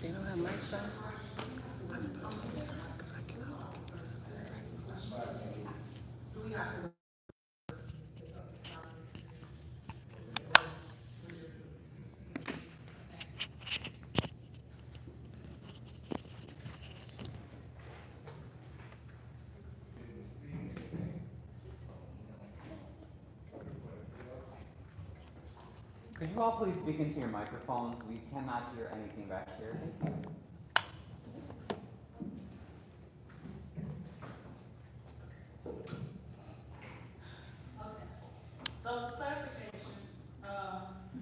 They don't have mics on? Could you all please speak into your microphones? We cannot hear anything back here. Thank you. Okay, so clarification,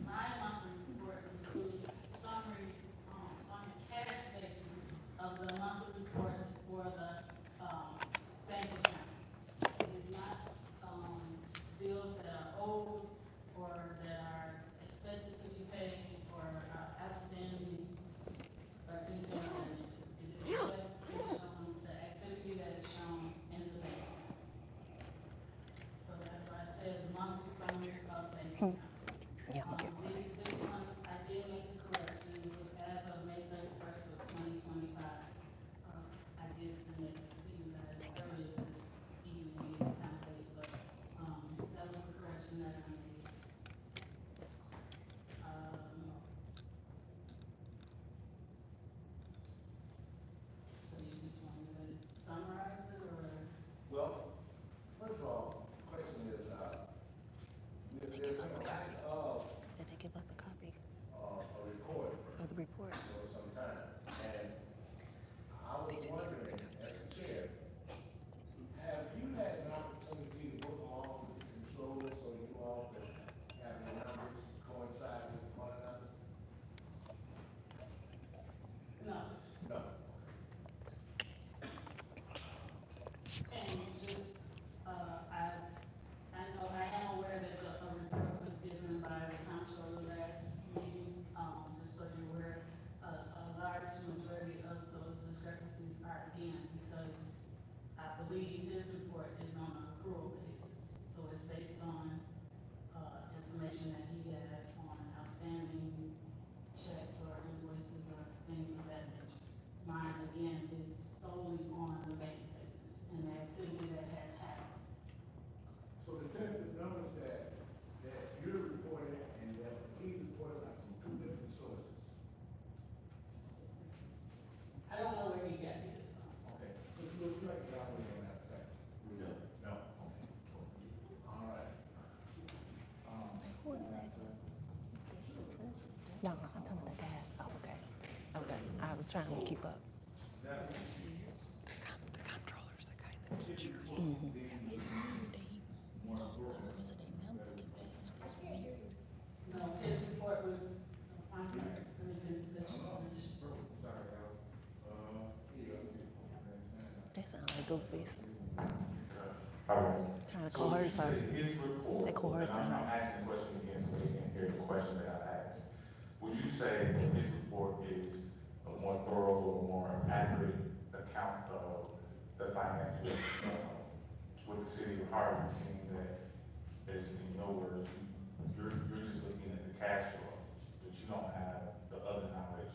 my monthly report includes summary, on a cash basis of the monthly reports for the, bank accounts. It is not, bills that are owed or that are expected to be paid or outstanding or anything of that nature. It is what is shown, the activity that is shown in the bank accounts. So that's why it says monthly summary of bank accounts. Yeah, I'm getting one. This month, I did make the correction, it was as of May 31st of 2025. I did submit it to you guys earlier this evening, it's kind of late, but, that was the correction that I made. So you just want me to summarize it, or? Well, first of all, the question is, there's been a lack of, Did they give us a copy a report of the report? for some time. And I was wondering, as the chair, have you had an opportunity to work along with the controller so you all could have your numbers coincide with one another? No. No. And just, I know, I am aware that a report was given by the comptroller last meeting, just so you're aware, a large majority of those discrepancies are again because I believe his report is on an accrual basis. So it's based on, information that he has on outstanding checks or invoices or things of that nature. Mine, again, is solely on the bank statements and the activity that has happened. So the tentative numbers that you're reporting and that he's reporting are from two different sources. I don't know where he got his from. Okay, Mr. Lewis, you like to elaborate on that a second? No. No, okay. All right. Who is that? No, I'm talking about the dad. Oh, okay. Okay. I was trying to keep up. Now, The comptroller's the guy in the picture. No, his report would, I'm sorry, let me let you finish. sorry, That sounds like Goofy's. All right. Kind of So you coercive. said his report, They coerce and I'm her. asking the question again so they can hear the question that I asked. Would you say that his report is a more thorough or more accurate account of the financials, with the city of Harvey, seeing that, as in your words, you're just looking at the cash flow, that you don't have the other knowledge,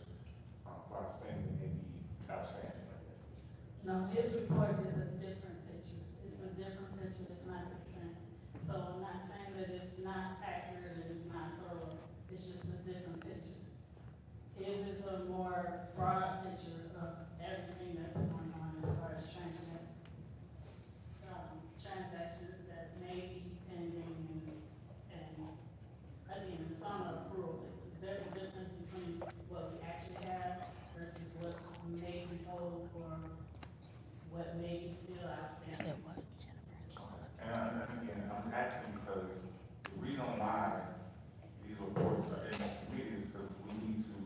for outstanding that may be outstanding? No, his report is a different picture. It's a different picture, it's not the same. So I'm not saying that it's not accurate and it's not thorough, it's just a different picture. His is a more broad picture of everything that's going on as far as transactions that may be pending and again, it's on the accrual basis. There's a difference between what we actually have versus what may be owed or what may be still outstanding. Said what? Jennifer is calling. And again, I'm asking because the reason why these reports are in this committee is because we need to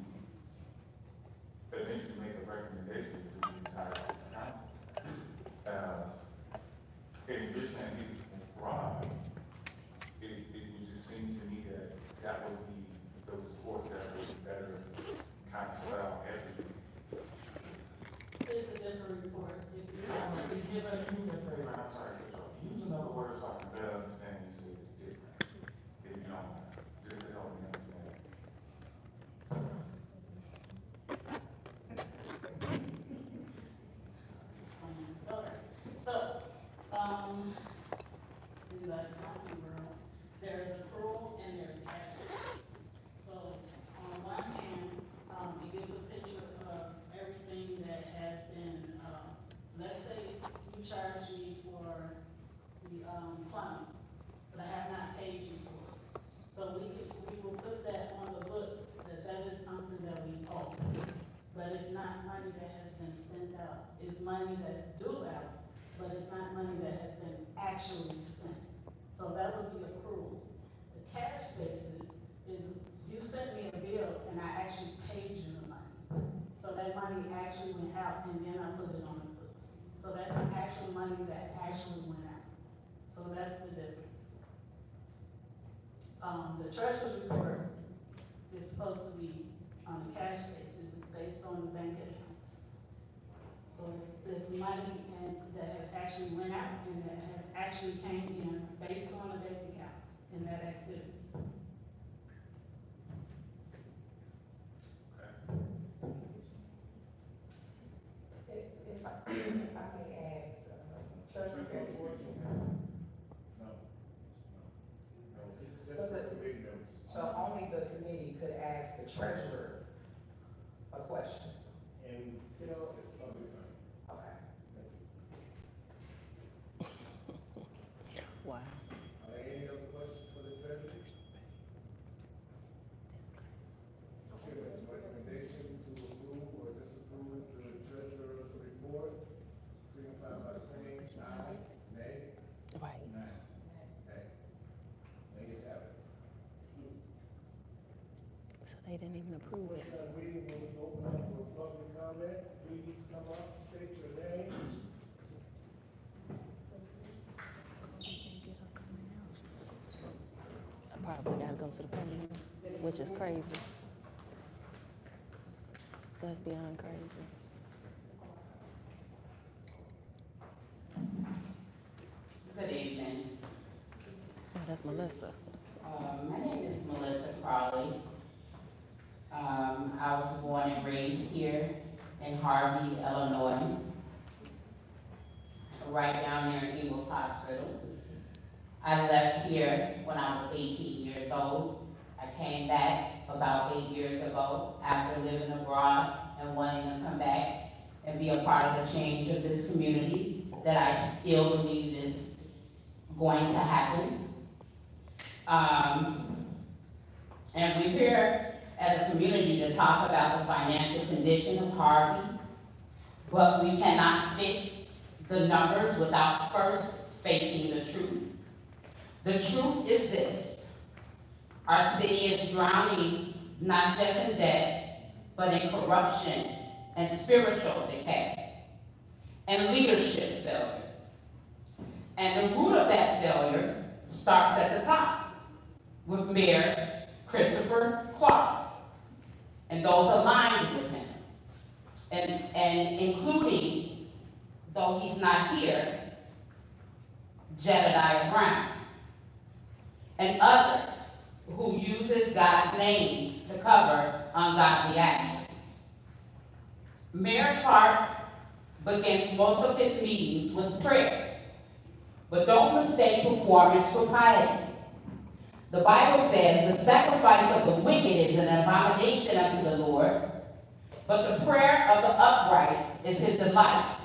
eventually make a recommendation to the entire city council. And if you're saying it's broad, it would just seem to me that that would be the report that would better kind of spell out everything. It's a different report. If you Use another word so I can better understand you say it's different. If you don't mind, just to help me understand. Okay, so, in the accounting world, there's accrual and there's cash basis. So, on one hand, it gives a picture of everything that has been, let's say you charge me for the, plumbing, but I have not paid you for it. So we will put that on the books, that is something that we owe. But it's not money that has been spent out. It's money that's due out, but it's not money that has been actually spent. So that would be accrual. The cash basis is you sent me a bill and I actually paid you the money. So that money actually went out and then I put it on the books. So that's actual money that actually went out. So that's the difference. The treasurer's report is supposed to be on the cash basis, it's based on the bank accounts. So it's this money that has actually went out and that has actually came in based on the bank accounts in that activity. If I may ask, treasurer report. No, this is just But the committee members. So only the committee could ask the treasurer a question. Until it's public comment. Okay. Are Wow. there any other questions for the treasurer? Chairman's recommendation to approve or disapprove the treasurer's report, signify by saying aye, nay, Right. nay. Ayes have it. So they didn't even approve it. First reading will be open up for public comment. Please come up, state your name. I probably gotta go to the podium, which is crazy. That's beyond crazy. Good evening. Oh, that's Melissa. My name is Melissa Crawley. I was born and raised here in Harvey, Illinois, right down there in Eagles Hospital. I left here when I was 18 years old. I came back about 8 years ago after living abroad and wanting to come back and be a part of the change of this community that I still believe is going to happen. And we're here as a community to talk about the financial condition of Harvey, but we cannot fix the numbers without first facing the truth. The truth is this: our city is drowning not just in debt, but in corruption and spiritual decay and leadership failure. And the root of that failure starts at the top with Mayor Christopher Clark and those aligned with him, and including, though he's not here, Jedediah Brown and others who uses God's name to cover ungodly actions. Mayor Clark begins most of his meetings with prayer, but don't mistake performance for piety. The Bible says the sacrifice of the wicked is an abomination unto the Lord, but the prayer of the upright is his delight.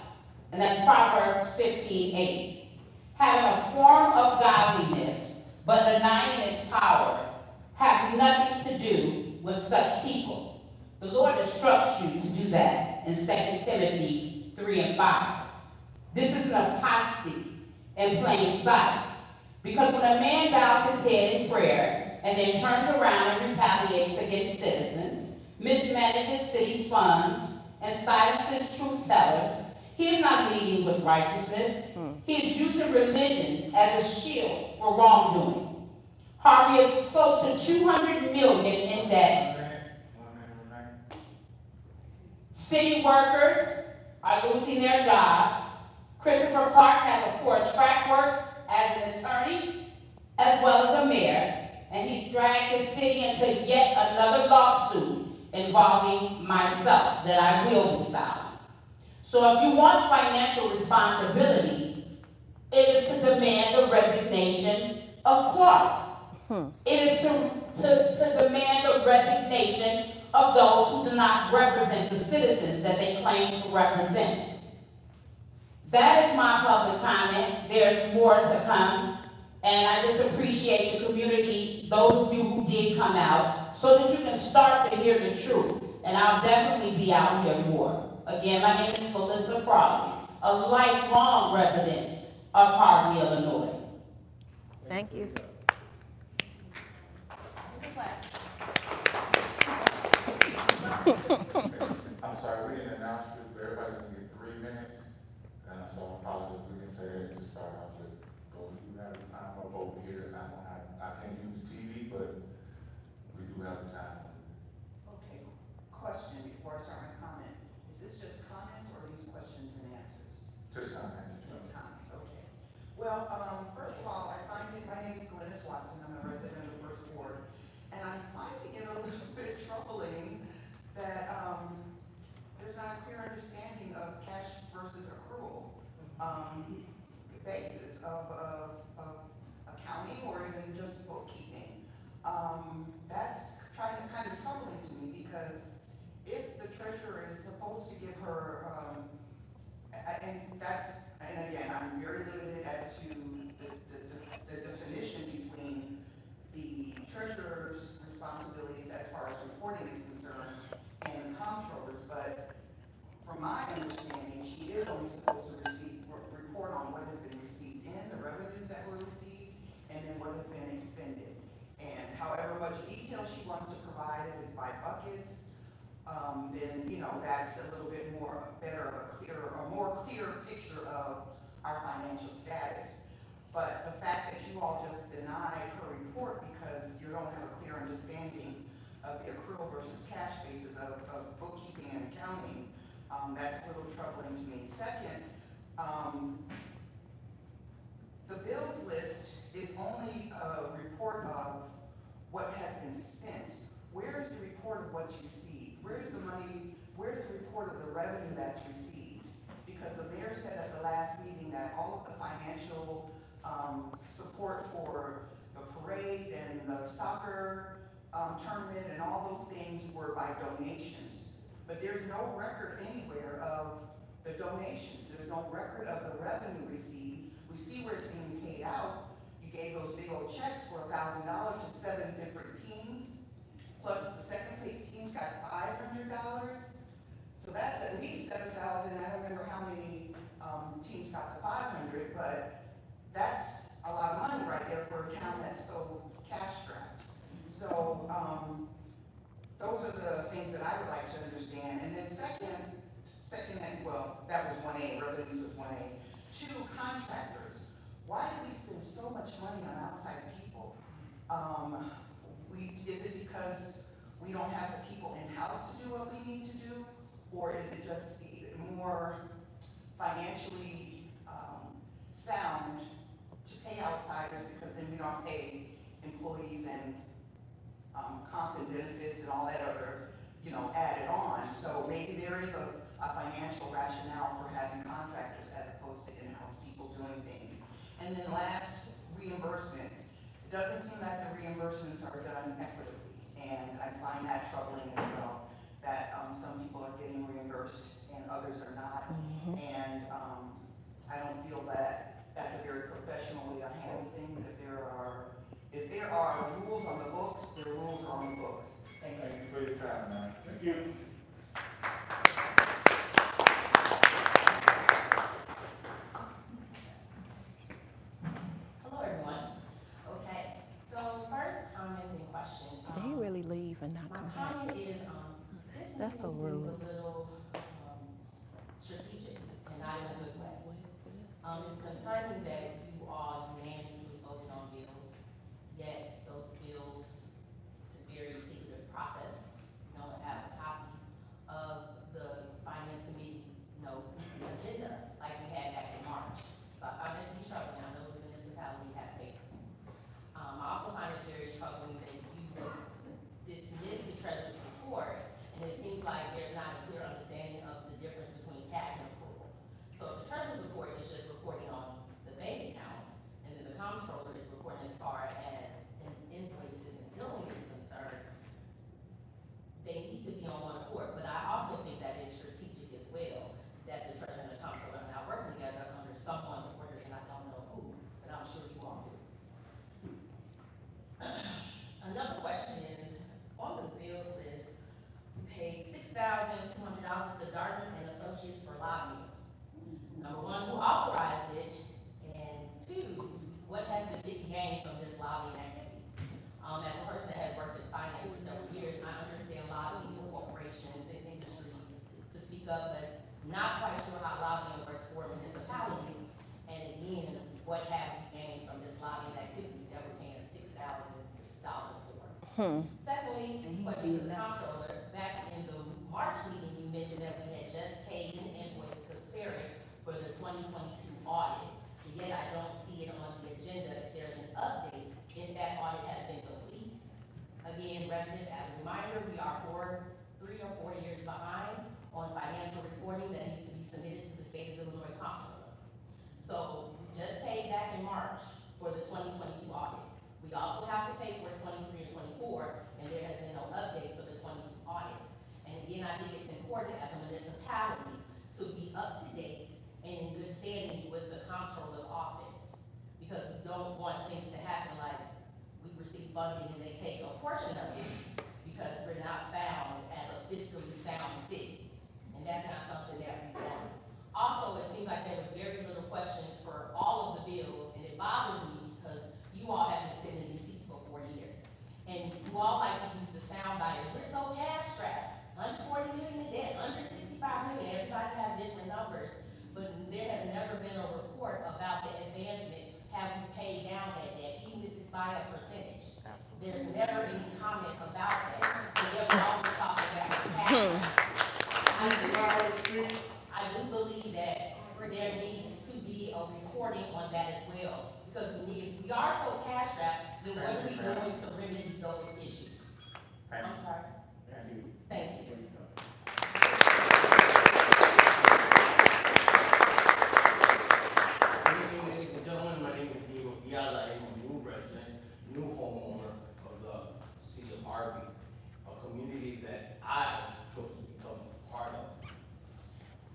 And that's Proverbs 15:8. Having a form of godliness, but denying its power, have nothing to do with such people. The Lord instructs you to do that in 2 Timothy 3:5. This is an apostasy in plain sight. Because when a man bows his head in prayer and then turns around and retaliates against citizens, mismanages city's funds, and silences truth tellers, he is not leading with righteousness. He is using religion as a shield for wrongdoing. Harvey is close to $200 million in debt. City workers are losing their jobs. Christopher Clark has a poor track record as an attorney as well as a mayor, and he's dragged the city into yet another lawsuit involving myself that I will be filing. So if you want financial responsibility, it is to demand the resignation of Clark. It is to demand the resignation of those who do not represent the citizens that they claim to represent. That is my public comment. There's more to come. And I just appreciate the community, those of you who did come out, so that you can start to hear the truth. And I'll definitely be out here more. Again, my name is Melissa Frawley, a lifelong resident of Harvey, Illinois. Thank you. I'm sorry, we didn't announce this, but everybody's gonna get 3 minutes, and so I apologize, we didn't say that to start out with. But we do have the time up over here, I can't use the TV, but we do have the time. Okay, question before I start my comment. Is this just comments or are these questions and answers? Just comment. Just comments, okay. Well, first of all, my name is Glennis Watson, I'm a resident of the First Ward, and I'm finding it a little bit troubling that, there's not a clear understanding of cash versus accrual, basis of accounting or even just bookkeeping. That's kind of troubling to me because if the treasurer is supposed to give her, and again, I'm very limited as to the definition between the treasurer's responsibilities as far as reporting is concerned and the comptroller's, but from my understanding, she is only supposed to report on what has been received in, the revenues that were received, and then what has been expended. And however much detail she wants to provide, if it's by buckets, then, that's a little bit more more clear picture of our financial status. But the fact that you all just denied her report because you don't have a clear understanding of the accrual versus cash basis of bookkeeping and accounting, that's a little troubling to me. Second, the bills list is only a report of what has been spent. Where is the report of what's received? Where's the money? Where's the report of the revenue that's received? Because the mayor said at the last meeting that all of the financial support for the parade and the soccer tournament and all those things were by donations. But there's no record anywhere of the donations. There's no record of the revenue received. We see where it's being paid out. You gave those big old checks for $1,000 to 7 different teams. Plus the second place teams got $500. So that's at least 7,000. I don't remember how many teams got the 500, but that's a lot of money right there for a town that's so cash strapped. So those are the things that I would like to understand. And then second, well, that was 1A, revenues was 1A. 2, contractors. Why do we spend so much money on outside people? Is it because we don't have the people in-house to do what we need to do? Or is it just more financially sound to pay outsiders because then we don't pay employees and comp and benefits and all that other, added on. So maybe there is a financial rationale for having contractors as opposed to in-house people doing things. And then last, reimbursements. It doesn't seem that the reimbursements are done equitably, and I find that troubling as well, that some people are getting reimbursed and others are not. And I don't feel that that's a very professional way to handle things. If there are rules on the books, the rules are on the books. Thank you. Thank you for your time, man. Thank you. Hello, everyone. Okay, so first comment and question. Did he really leave and not My come back? comment Secondly, question to the comptroller, back in the March meeting, you mentioned that we had just paid an invoice to Spirit for the 2022 audit. And yet I don't see it on the agenda if there's an update if that audit has been complete. Again, resident, as a reminder, we are 3 or 4 years behind on financial reporting that needs to be submitted to the state of Illinois comptroller. So we just paid back in March for the 2022 audit. We also have to pay for 23 and 24, and there has been no update for the 22 audit. And again, I think it's important as a municipality to be up to date and in good standing with the comptroller's office. Because we don't want things to happen like we receive funding and they take a portion of it because we're not found as a fiscally sound city. And that's not something that we want. Also, it seems like there was very little questions for all of the bills, and it bothers me because you all have been sitting in these seats for 4 years. And you all like to use the sound bites, we're so cash strapped, 140 million in debt, 165 million, everybody has different numbers. But there has never been a report about the advancement, have we paid down that debt, even if it's by a percentage. There's never any comment about that, and yet we always talk about cash. I do believe that there needs to be a reporting on that as well. Because if we are so cash strapped, then what are we doing to remedy those issues? I'm sorry. Thank you. Good evening, ladies and gentlemen. My name is Diego Diaz. I am a new resident, new homeowner of the city of Harvey, a community that I chose to become part of.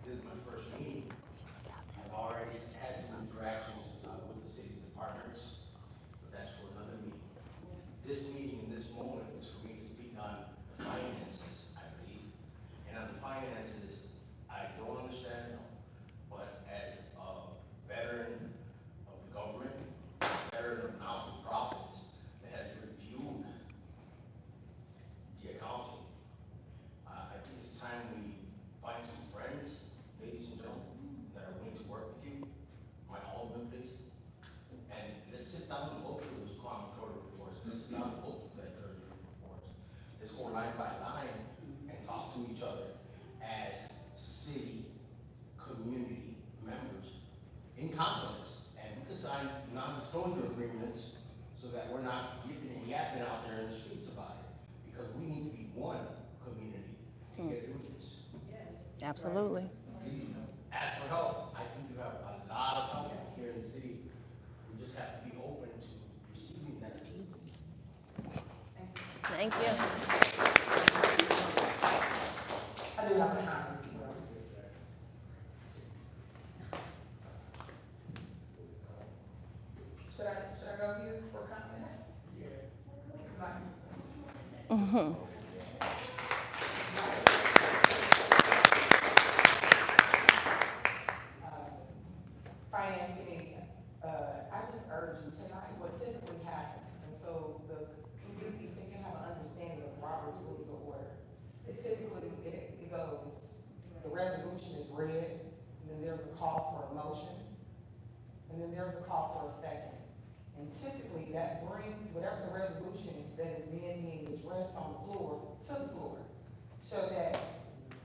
This is my first meeting. I've already had some interactions with the city departments, but that's for another meeting. This meeting in this moment is for me to speak on the finances, I believe. And on the finances, I don't understand them, but as a veteran of the government, veteran of not-for-profits that has reviewed the accounting, I think it's time we find some friends, ladies and gentlemen, that are willing to work with you, my alderman, please. And let's sit down and go through those quarter reports. Let's sit down and go through that third reports. Let's go line by line and talk to each other as city, community members in confidence. And we could sign non-disclosure agreements so that we're not yipping and yapping out there in the streets about it. Because we need to be one community to get through this. Absolutely. Please ask for help. I think you have a lot of help here in the city. We just have to be open to receiving that assistance. Thank you. I do have a comment. Should I go here for a comment? Mhm. Finance committee, I just urge you tonight, what typically happens, and so the community, so you can have an understanding of Robert's Rules of Order. It goes, the resolution is read, and then there's a call for a motion, and then there's a call for a second. And typically, that brings whatever the resolution that is then being addressed on the floor to the floor. So that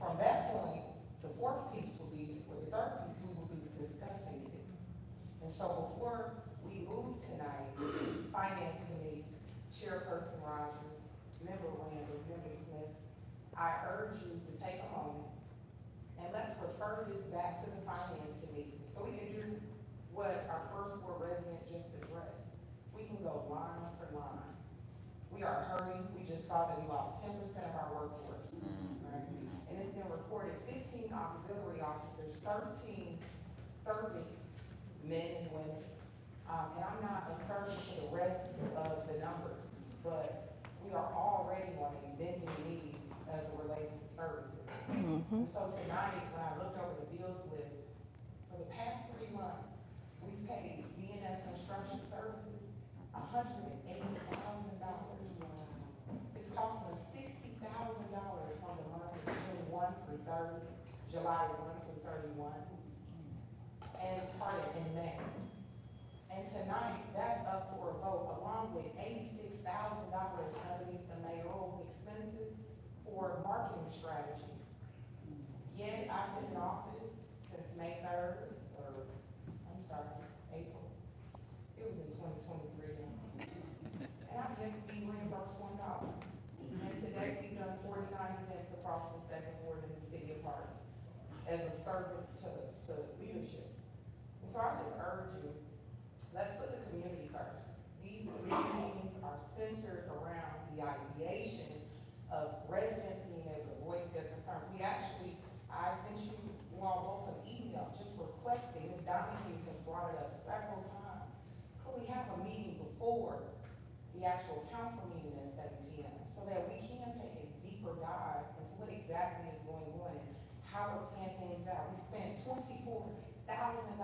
from that point, the fourth piece will be, or the third piece, we will be discussing it. And so before we move tonight, Finance Committee, Chairperson Rogers, Member Randall, Member Smith, I urge you to take a moment and let's refer this back to the Finance Committee so we can do what our first ward resident just addressed. We can go line for line. We are hurting. We just saw that we lost 10% of our workforce, right? And it's been reported 15 auxiliary officers, 13 service men and women. And I'm not asserting to the rest of the numbers, but we are already on a bending knee as it relates to services. And so tonight, when I looked over the bills list, for the past 3 months, we've paid B&F Construction Services $180,000. It's costing us $60,000 from the month of June 1 through 30, July 1 through 31, and part of in May. And tonight, that's up for a vote along with $86,000 underneath the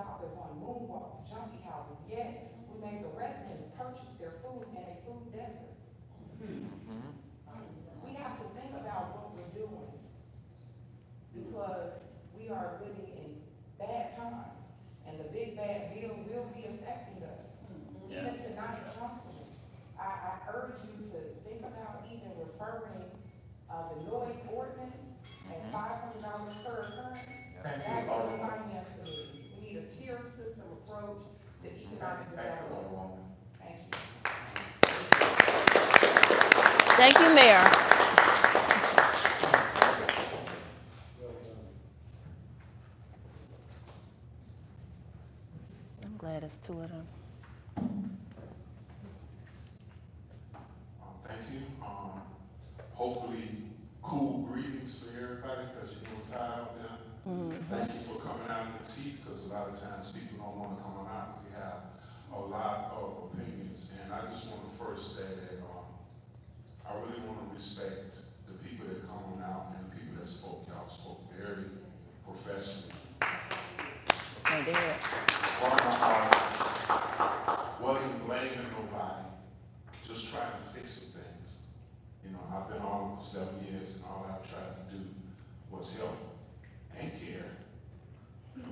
$1,000 on moonwalk junkie houses, yet we make the residents purchase their food in a food desert. We have to think about what we're doing, because we are living in bad times, and the big bad bill will be affecting us. Even tonight, Councilman, I urge you to think about even referring, the noise ordinance at $500 per occurrence. Thank you, That is the Alderman. finance committee. We need a tier system approach to economic Thank you, development. Alderwoman. Thank you. Thank you, Mayor. I'm glad it's two of them. Thank you. Hopefully cool greetings for everybody, because you know it's hot out there. Thank you for coming out in this heat, because a lot of times people don't want to come out. We have a lot of opinions, and I just want to first say that I really want to respect the people that come on out and the people that spoke. Y'all spoke very professionally. I did. Wasn't blaming nobody, just trying to fix some things. You know, I've been on for 7 years, and all I've tried to do was help and care.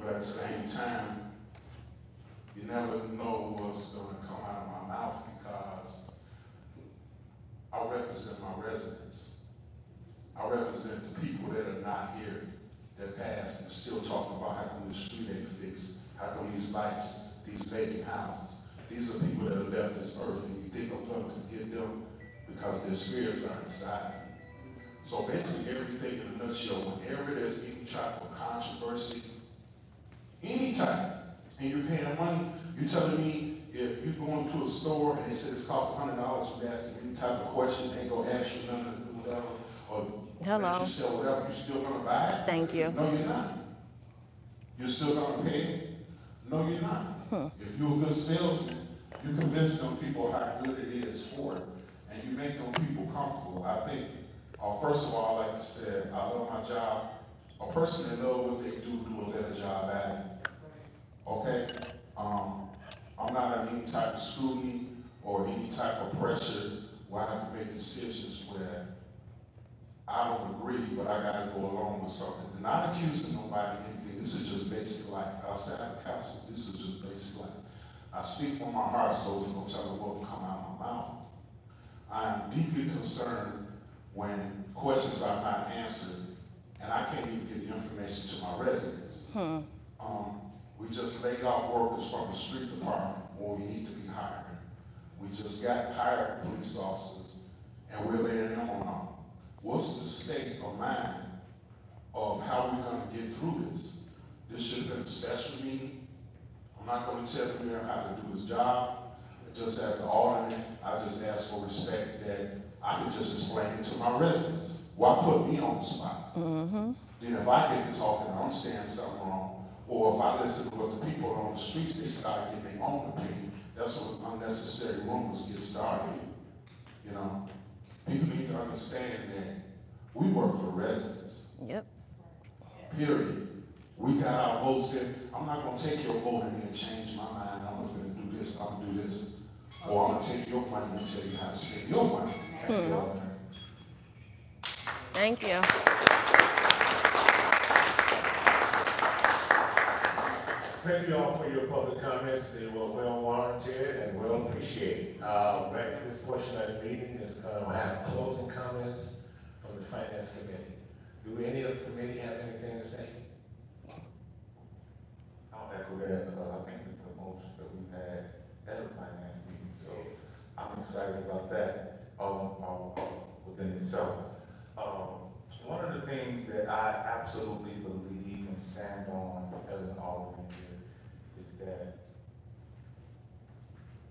But at the same time, you never know what's going to come out of my mouth, because I represent my residents. I represent the people that are not here, that passed and still talking about how come the street ain't fixed, how come these lights, these vacant houses. These are people that have left this earth, and you think I'm going to forget them because their spirits are inside me. So basically everything in a nutshell, whenever there's any type of controversy, any type, and you're paying money, you're telling me if you're going to a store and they say it's cost $100, you ask them any type of question, they ain't gonna ask you nothing, whatever, or let you sell whatever, you still gonna buy it? Thank you. No, you're not. You're still gonna pay it? No, you're not. If you're a good salesman, you convince them people how good it is for it, and you make them people comfortable. I think, first of all, I like to say, I love my job. A person that loves what they do a better job at it. Okay? I'm not under any type of scrutiny or any type of pressure where I have to make decisions where I don't agree, but I gotta go along with something. And not accusing nobody of anything. This is just basic life. Outside of council, this is just basic life. I speak from my heart, so it's gonna tell me what will come out of my mouth. I am deeply concerned when questions are not answered, and I can't even get the information to my residents. We just laid off workers from the street department where we need to be hiring. We just got hired police officers, and we're laying them on. What's the state of mind of how we're gonna get through this? This should have been a special meeting. I'm not gonna tell the mayor how to do his job. Just as the alderman, I just ask for respect that I can just explain it to my residents. Why put me on the spot? Then if I get to talking, I'm saying something wrong, or if I listen to what the people on the streets, they start getting their own opinion, that's when unnecessary rumors get started. You know, people need to understand that we work for the residents. Yep. Period. We got our votes in. I'm not gonna take your vote and then change my mind. I'm gonna do this, I'm gonna do this. Or I'm gonna take your money and tell you how to spend your money. Thank you. Thank you all for your public comments. They were well warranted and well appreciated. Right, this portion of the meeting is going to have closing comments from the Finance Committee. Do any of the committee have anything to say? I'll echo that. I think it's the most that we've had at a finance meeting, so I'm excited about that within itself. One of the things that I absolutely believe and stand on as an alderman here is that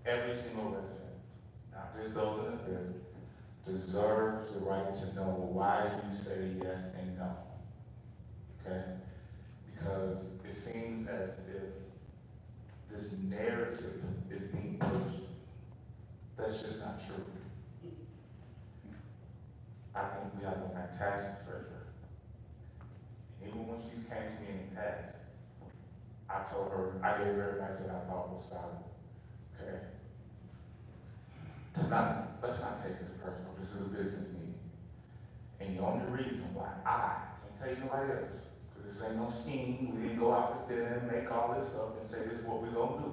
every single resident, not just those in the field, deserves the right to know why you say yes and no. Okay? Because it seems as if this narrative is being pushed. That's just not true. I think we have a fantastic treasurer. And even when she's came to me in the past, I told her, I gave her advice that I thought was solid, okay? Tonight, let's not take this personal, this is a business meeting. And the only reason why I can't tell you nobody else, because this ain't no scheme, we didn't go out to dinner and make all this up and say this is what we're gonna do.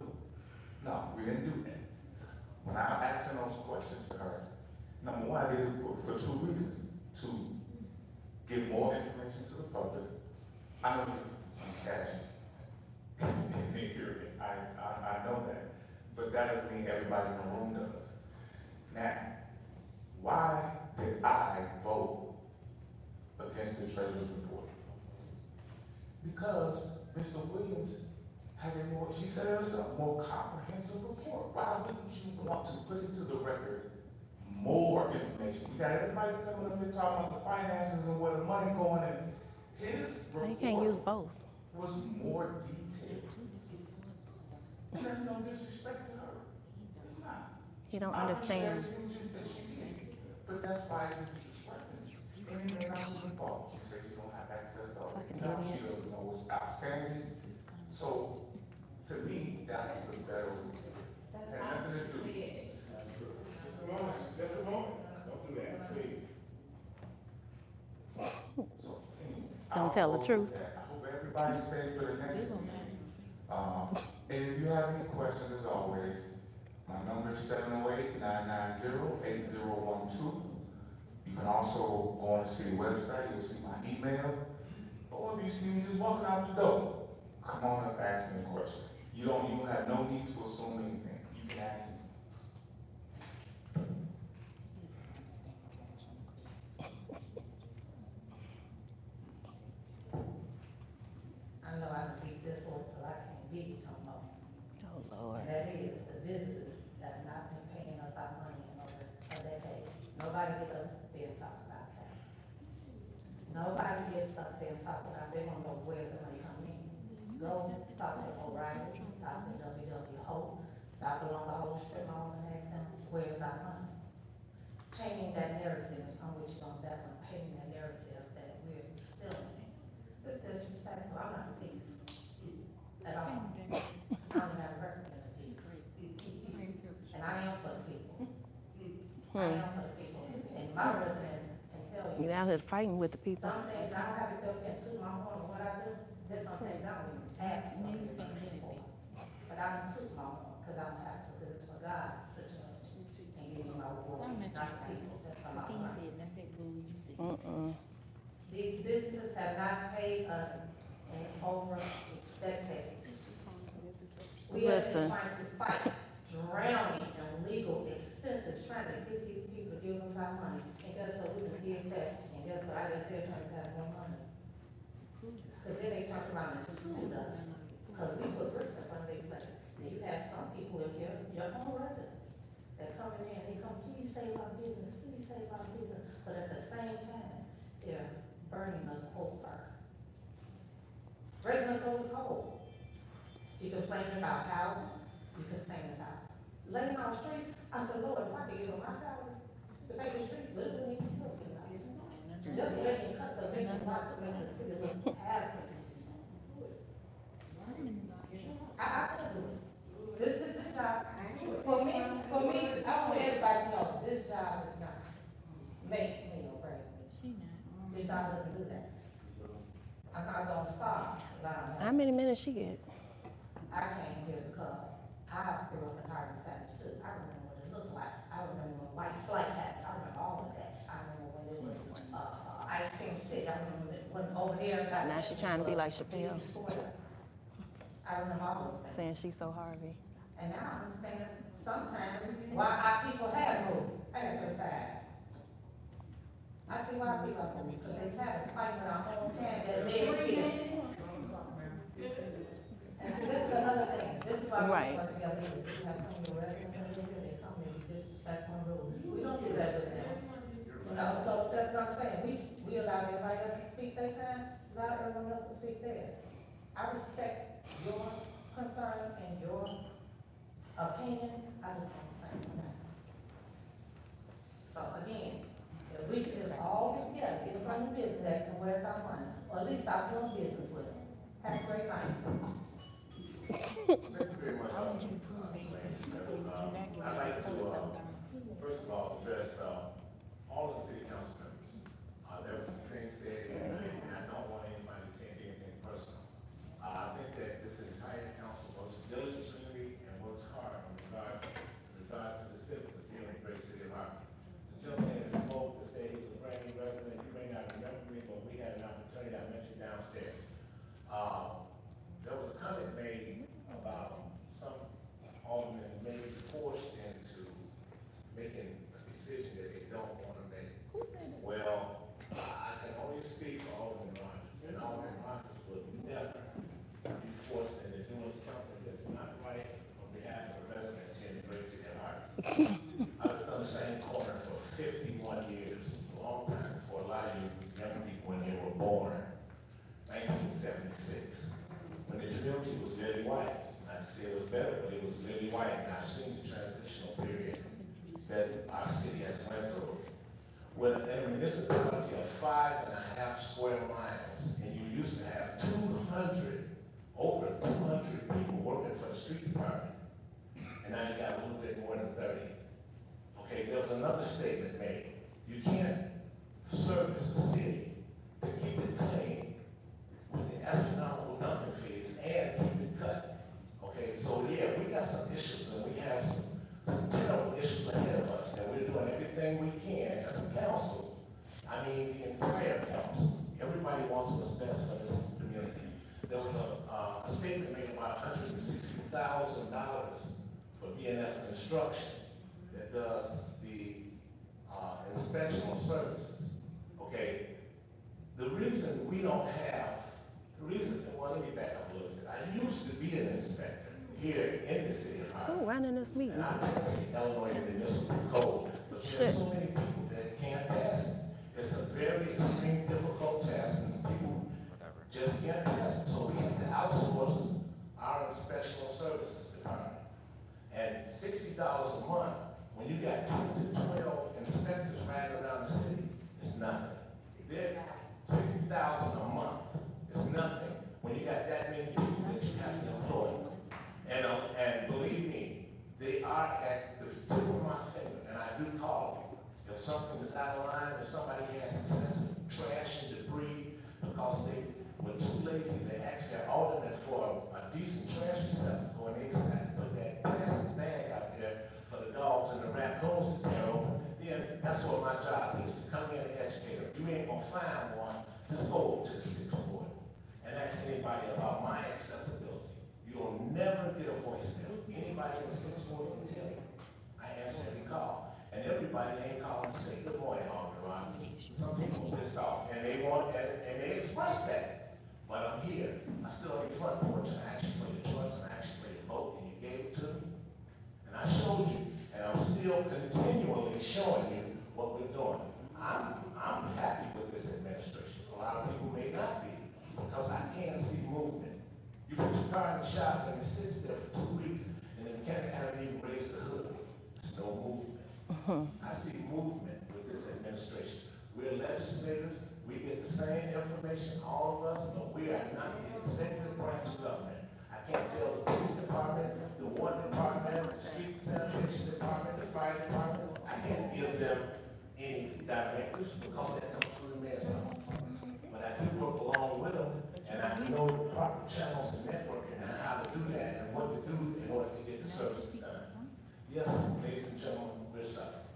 No, we didn't do that. When I'm asking those questions to her, number one, I did it for two reasons. To give more information to the public. I know some cash in here, I know that, but that doesn't mean everybody in the room does. Now, why did I vote against the treasurer's report? Because Mr. Williams has a more, she said it herself, more comprehensive report. Why wouldn't you want to put into the record more information? We got everybody coming up here talking about the finances and where the money going, and his You can't use report both. was more detailed. And that's no disrespect to her. It's not. He don't I appreciate understand. everything that she did, but that's why it was a discrepancy. And it may not be her fault. She said you don't have access to all the Fucking accounts, she idiot. doesn't know what's outstanding. So, to me, that was the better route. Had nothing to do. Just a moment, don't do that, please. So, anyway, Don't tell the I'll truth. close with that. I hope everybody stays for the next meeting. And if you have any questions, as always, my number is 708-990-8012. You can also go on the city website, you'll see my email. Or if you see me just walking out the door, come on up, ask me a question. You don't have no need to assume anything. You can ask me. I know I can beat this one, so I can't beat it no more. Oh, Lord. And that is the businesses that have not been paying us our money in over a decade. Nobody get up there and talk about that. Nobody gets up there and talk about, they wanna know where's the money coming in. Go stop at O'Reilly, stop at WW Hope, stop along the whole strip malls and ask them, where's our money? Painting that narrative, on which you're on that one, painting that narrative that we're stealing. It's disrespectful, I'm not a thief. At all. I don't have a record of a thief. And I am for the people. I am for the people. And my residents can tell you. You out here fighting with the people. Some things I don't have to go into my horn, what I do, there's some things I don't even ask for. But I don't toot my horn, cause I don't have to, cause it's for God to judge and give me my reward, not the people, that's how I learn. These businesses have not paid us in over a decade. We have been Listen. trying to fight, drowning in legal expenses, trying to get these people to give us our money. And guess what, we done did that, and guess what, I just said, trying to have more money. Cause then they turned around and sued us, cause we put bricks in front of their place. And you have some people in here, your own residents, that come in here and they come, please save our business, please save our business. But at the same time, they're burning us over. Breaking us over cold. You complain about houses, you complain about laying on streets. I said, Lord, if I could give them my salary to pay the streets, what do we need to do about it? Just making cut the making lots of making the city look half. I could do it. This job, for me, I want everybody to know, this job is not make me or break me. This job doesn't do that. I'm not gonna stop, cause I don't have. How many minutes she get? I came here because I grew up in Harvey County too. I remember what it looked like. I remember when white flight happened. I remember all of that. I remember when it was, ice cream city. I remember when over there. Now she trying to be like Chappelle. I remember all those things. Saying she's so Harvey. And now I understand sometimes why our people have moved. I got 35. I see why people are moving, because they tired of fighting with our own kind that live here. And see, this is another thing, this is why we Right. work together, we have some of your residents that live here, they come here, we disrespect one rule, we don't do that with them. You know, so that's what I'm saying, we allow everybody else to speak their time, allow everyone else to speak theirs. I respect your concern and your opinion, I just don't say that. So again, if we can just all get together, get in front of the business and where's our money, or at least stop doing business with them. Have a great night. Thank you very much. I'd like to, first of all, address, all of the city council members. There was some things said, and I don't want anybody to take anything personal. I think that this entire council works diligently and works hard in regards to the citizens here in the great city of Hartford. The gentleman who spoke to say he was a brand new resident, you may not remember me, but we had an opportunity, I met you downstairs. There was a comment made about some aldermen may be forced into making a decision that they don't want to make. Well, I can only speak for Alderman Rogers, and Alderman Rogers would never be forced into doing something that's not right on behalf of the residents here in the great city of Hartford. I lived on the same corner for 51 years, a long time before a lot of you young people when they were born, 1976. When the community was lily white, not to say it was better, but it was lily white, and I've seen the transitional period that our city has went through. With a municipality of 5.5 square miles, and you used to have 200, over 200 people working for the street department, and now you got a little bit more than 30. Okay, there was another statement made. You can't service a city to keep it clean with the astronomical dumping fees and keep it cut. Okay, so yeah, we got some issues, and we have some terrible issues ahead of us, and we're doing everything we can as a council. I mean, the entire council. Everybody wants what's best for this community. There was a statement made about $160,000 for BNF Construction that does the inspectional services. Okay, the reason we don't have, well, let me back up a little bit. I used to be an inspector here in the city of Hartford. Who running this meeting? And I passed the Illinois Municipal Code, but there's so many people that can't pass it. It's a very extreme, difficult test, and people just can't pass it. So we have to outsource our inspectional services department. And $60 a month, when you got 2 to 12 inspectors riding around the city, it's nothing. $60,000 a month is nothing when you got that many people that you have to employ. And believe me, they are at the tip of my finger, and I do call them. If something is out of line, if somebody has excessive trash and debris because they were too lazy, they asked their alderman for a decent trash receptacle, and they decided to put that plastic bag out there for the dogs and the raccoons to tear open, then that's what my job is, to come in and educate them. You ain't gonna find one, just go to the 6th Ward and ask anybody about my accessibility. You'll never get a voicemail. Anybody in the 6th Ward can tell you. I answer every call. And everybody ain't calling to say, good morning, Alderman Rogers. Some people are pissed off, and they want, and they express that. But I'm here. I stood on your front porch and I asked you for your choice, and I asked you for your vote, and you gave it to me. And I showed you, and I'm still continually showing you what we're doing. I'm happy with this administration. A lot of people may not be, because I can see movement. You put your car in the shop and it sits there for 2 weeks, and the mechanic hasn't even raised the hood. There's no movement. I see movement with this administration. We're legislators. We get the same information, all of us, but we are not the executive branch of government. I can't tell the police department, the water department, the street sanitation department, the fire department. I can't give them any directives because that comes through the mayor's office. But I do work along with them, and I know the proper channels and networking and how to do that and what to do in order to get the services done. Yes, ladies and gentlemen, we're suffering.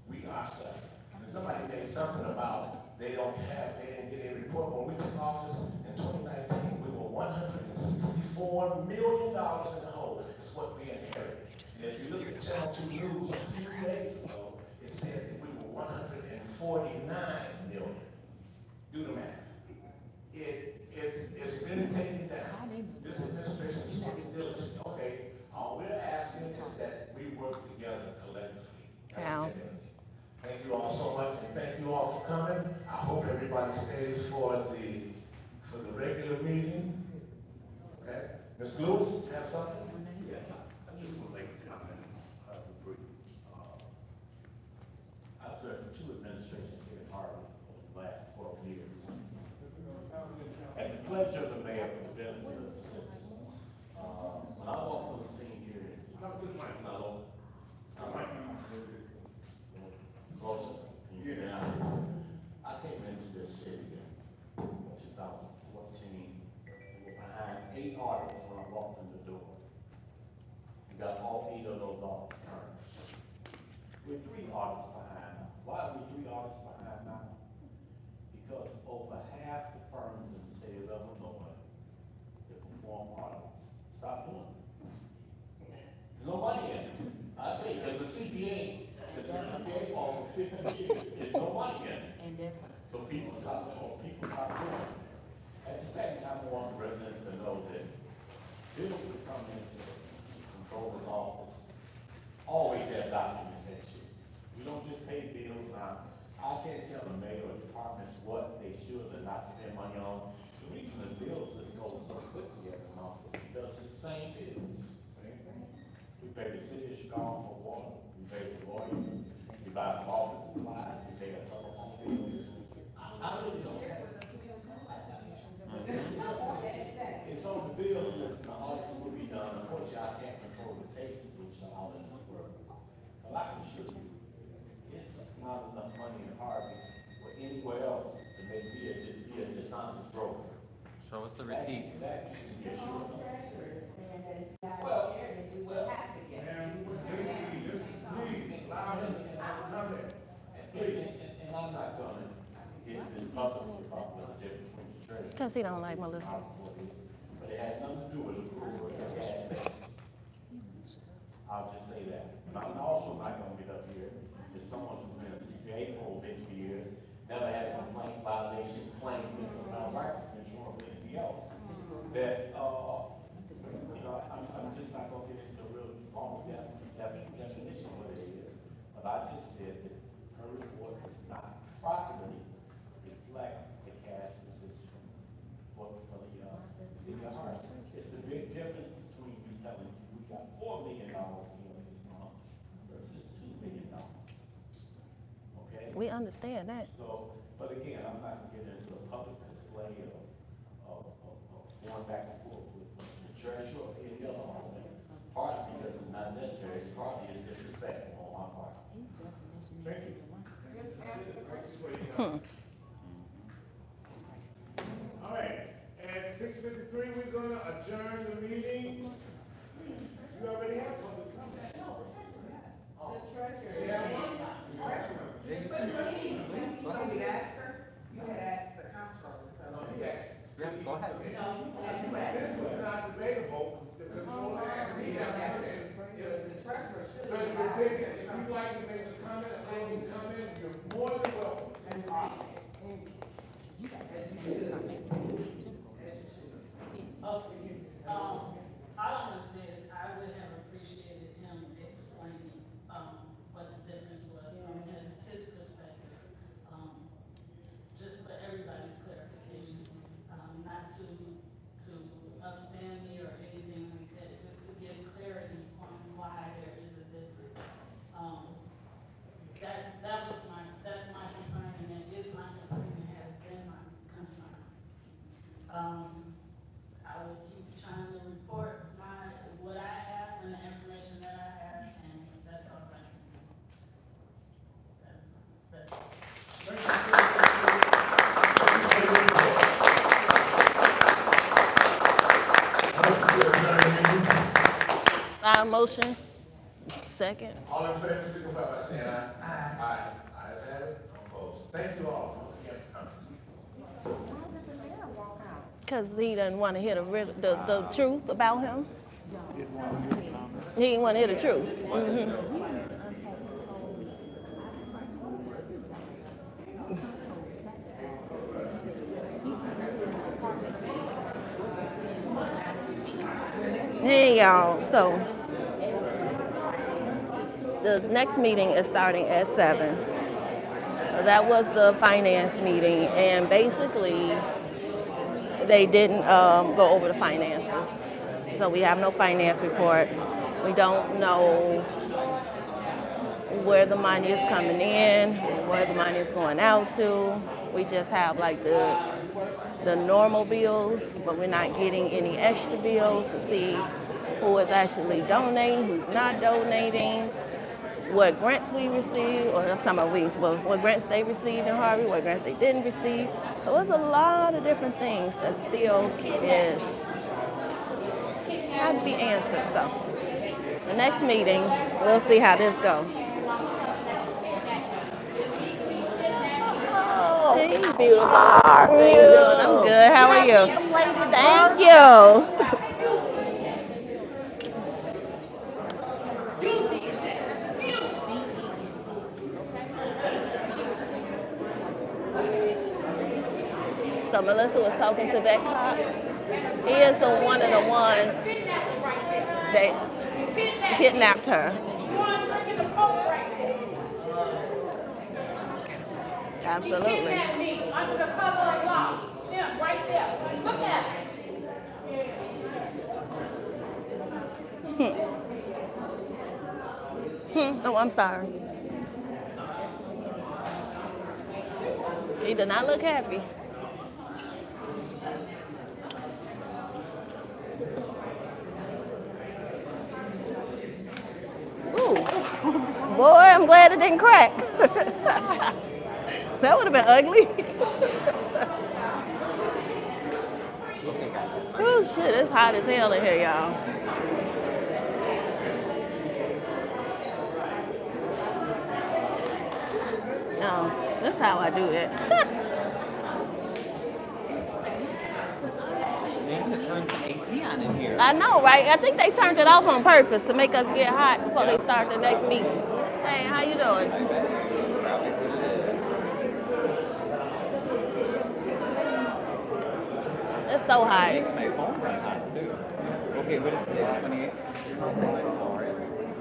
We are suffering. And somebody made something about they didn't get a report. When we took office in 2019, we were $164 million in the hole. It's what we inherited. And if you look at Channel 2 News a few days ago, it said that we were 149 million. Do the math. It's been taken down. This administration is working diligently. Okay, all we're asking is that we work together collectively as a community. Thank you all so much, and thank you all for coming. I hope everybody stays for the regular meeting. Okay, Mr. Lewis, you have something? Yeah, I just want to make a comment, brief. I served 2 administrations here in Harvard over the last 12 years. At the pleasure of the mayor for the benefit of the citizens, we're 3 audits behind now. Why are we 3 audits behind now? Because over half the firms in the state of Illinois that perform audits stop doing it. There's no money in it. I tell you, as a CPA, for over 50 years, there's no money in it. So people stop doing it. At the same time, I want the residents to know that bills that come into the controller's office always have documentation. We don't just pay bills now. I can't tell the mayor or departments what they should or not spend money on. The reason the bills list goes so quickly every month is because it's the same bills. We pay the city of Chicago for water, we pay the lawyer, we buy some office supplies, we pay a telephone bill. I really don't. It's on the bills list, and the audits will be done. Unfortunately, I can't control the pace at which the audits work. But I can assure you, it's not enough money in Harvey or anywhere else to make me be a dishonest broker. Show us the receipts. That you can be assured of. And I'm not gonna get this public about the difference between the treasurer. Because he don't like Melissa. But it has nothing to do with the pool or the gas basis. I'll just say that. And I'm also not gonna get up here as someone who's been a CPA for over 50 years, never had a complaint, violation, claim, this or malpractice insurance or anything else. That, I'm just not gonna get into a real long definition of what it is. But I just said that her report does not properly reflect the cash position for the city of Hartford. It's a big difference between me telling you we got $4 million in this month versus $2 million. Okay? We understand that. So, but again, I'm not gonna get into a public display of going back and forth with the treasurer or any other alderman, partly because it's not necessary, partly it's disrespectful on my part. Thank you. All right, at 6:53, we're gonna adjourn the meeting. You already have public comment. You had asked her, you had asked the comptroller, so. No, he asked. Yeah, go ahead. This was not debatable, the controller asked me. It was the treasurer should Judge have. Virginia, if you'd like to make a comment, a closing comment, you're more than welcome. All I'm gonna say is I would have appreciated him explaining, what the difference was from his perspective. Just for everybody's clarification, not to upstand me or anything like that, just to give clarity on why there is a difference. That's my concern, and it is my concern, and has been my concern. I will keep trying to report what I have and the information that I have, and that's all I can do. That's all. Motion. Second. All in favor, signify by saying aye. Aye. Ayes have it, opposed. Thank you all once again for coming. Because he doesn't want to hear the truth about him. He didn't want to hear the truth. Hey y'all, so the next meeting is starting at 7. So that was the finance meeting, and basically they didn't go over the finances. So we have no finance report. We don't know where the money is coming in, where the money is going out to. We just have like the normal bills, but we're not getting any extra bills to see who is actually donating, who's not donating, what grants we receive, or I'm talking about what grants they received in Harvey, what grants they didn't receive. So there's a lot of different things that still have to be answered. So the next meeting, we'll see how this goes. Beautiful. How you doing? I'm good. How are you? Thank you. So Melissa was talking to that cop. He is one of the ones that kidnapped her. Absolutely. Under the cover of law. Yeah, right there. Look at it. Oh, I'm sorry. He did not look happy. Ooh. Boy, I'm glad it didn't crack. That would have been ugly. Oh shit, it's hot as hell in here, y'all. No, that's how I do it. They need to turn some AC on in here. I know, right? I think they turned it off on purpose to make us get hot before they start the next meeting. Hey, how you doing? It's so hot. It makes my phone run hot too. Okay, what is it? 28?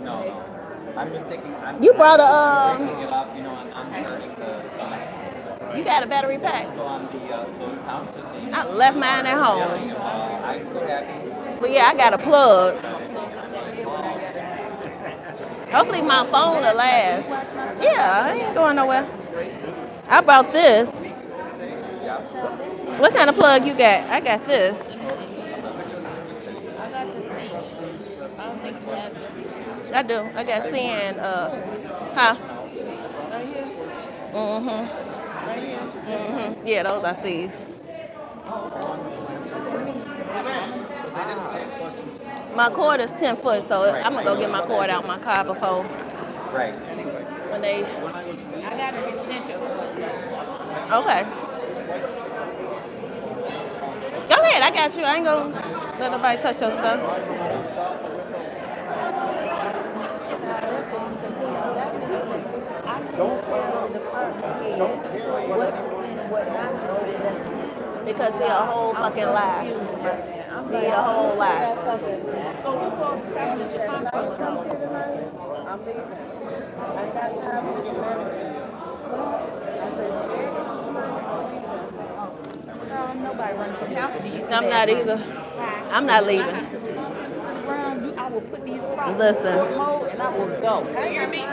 No. I'm just thinking. You brought a breaking it up, you know, I'm starting to. You got a battery pack? So on the those township things. I left mine at home. I'm so happy. But yeah, I got a plug. Hopefully my phone will last. Yeah, I ain't going nowhere. I brought this. What kind of plug you got? I got this. I do. I got C and huh? Yeah, those are C's. My cord is 10 foot, so I'm gonna go get my cord out my car before. Right. When they. I got an extension. Okay. Go ahead, I got you. I ain't gonna let nobody touch your stuff. Because he a whole fucking lie. He a whole lie. I'm leaving. I ain't got time for this shenanigans. I said, Jay comes tonight. Nobody running for council. I'm not either. I'm not leaving. I will put these props Listen. in mode and I will go. You hear me?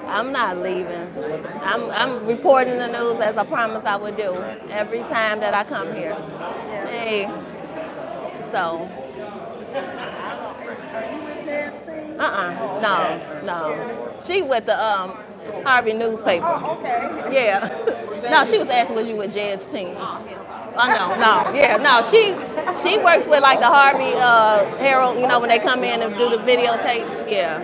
I'm not leaving. I'm reporting the news as I promised I would do every time that I come here. Hey. So. Are you with Jan's team? No. She with the Harvey newspaper. Oh, okay. Yeah. No, she was asking was you with Jed's team. No. Yeah, no, she works with like the Harvey Herald, you know, when they come in and do the videotapes. Yeah.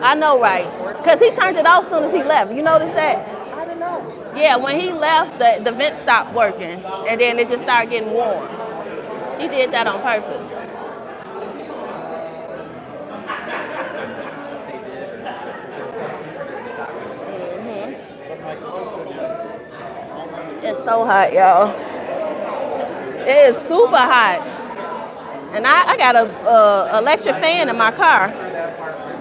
I know, right? Because he turned it off as soon as he left. You noticed that? I don't know. Yeah, when he left, the vent stopped working, and then it just started getting warm. He did that on purpose. It's so hot, y'all. It is super hot. And I got a electric fan in my car.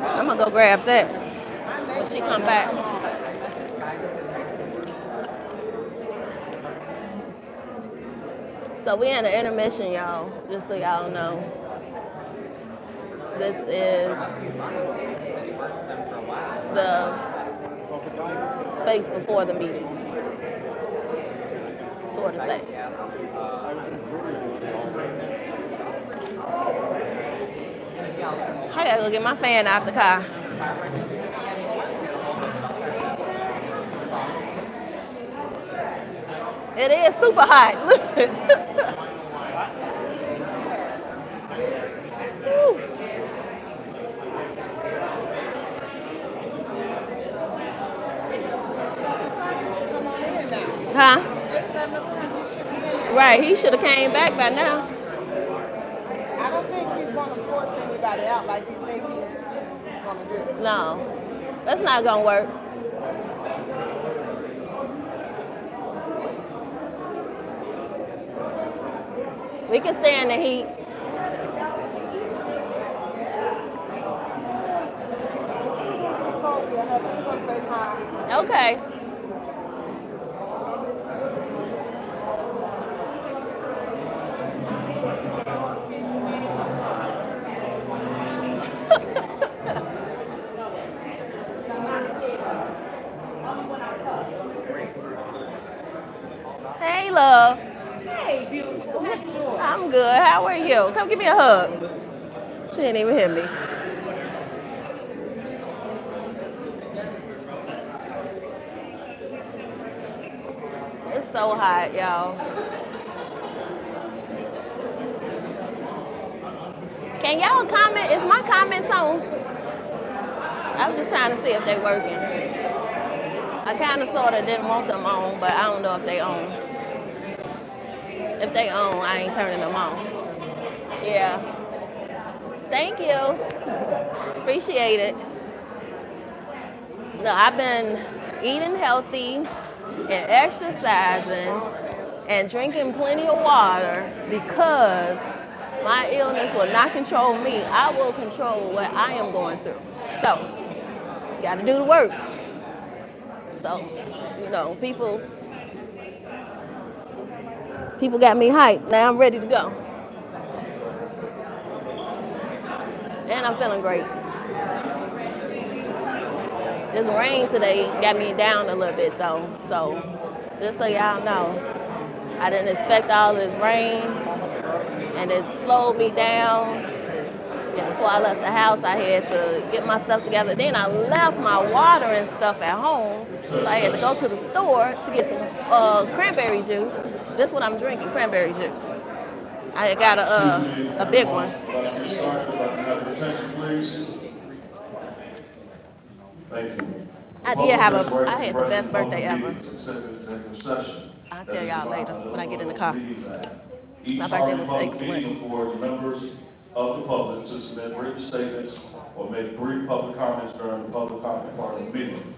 I'm gonna go grab that when she come back. So we in an intermission, y'all, just so y'all know. This is the space before the meeting, sort of say. I gotta go get my fan out the car. It is super hot. Listen. Huh? At 7 o'clock, he should be in there. Right, he should have came back by now. I don't think he's gonna force anybody out like you think he's gonna do. No, that's not gonna work. We can stay in the heat. Told you, I think he's gonna say hi. Okay. Hey, love. Hey, beautiful, how you doing? I'm good. How are you? Come give me a hug. She didn't even hear me. It's so hot, y'all. Can y'all comment? Is my comments on? I was just trying to see if they working. I kind of sort of didn't want them on, but I don't know if they on. If they on, I ain't turning them on. Yeah. Thank you. Appreciate it. No, I've been eating healthy and exercising and drinking plenty of water because my illness will not control me. I will control what I am going through. So, got to do the work. So, people got me hyped. Now I'm ready to go. And I'm feeling great. This rain today got me down a little bit though. So, just so y'all know, I didn't expect all this rain and it slowed me down. And before I left the house, I had to get my stuff together. Then I left my water and stuff at home. So I had to go to the store to get some cranberry juice. This is what I'm drinking, cranberry juice. I got a big one. Thank you. I had the best birthday ever. I'll tell y'all later when I get in the car. My birthday was excellent. Affords members of the public to submit written statements or make brief public comments during the public comment part of the meeting.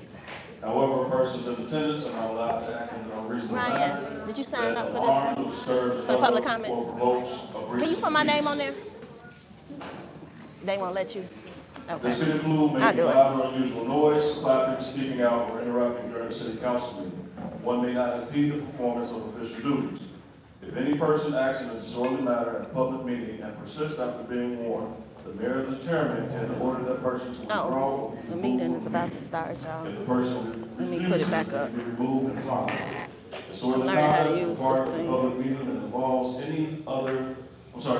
However, persons in attendance are not allowed to act in a reasonable manner. Ryan, did you sign up for this one? For the public comments? Can you put my name on there? They won't let you. Okay. This can include making loud or unusual noise, clapping, speaking out, or interrupting during the city council meeting. One may not impede the performance of official duties. If any person acts in a disorderly manner at a public meeting and persists after being warned, the mayor is the chairman and order that person to withdraw. The meeting is about to start, y'all. If the person Let me put it back up. be removed and fined. Disorderly Learn how to conduct use is part this of a thing. public meeting that involves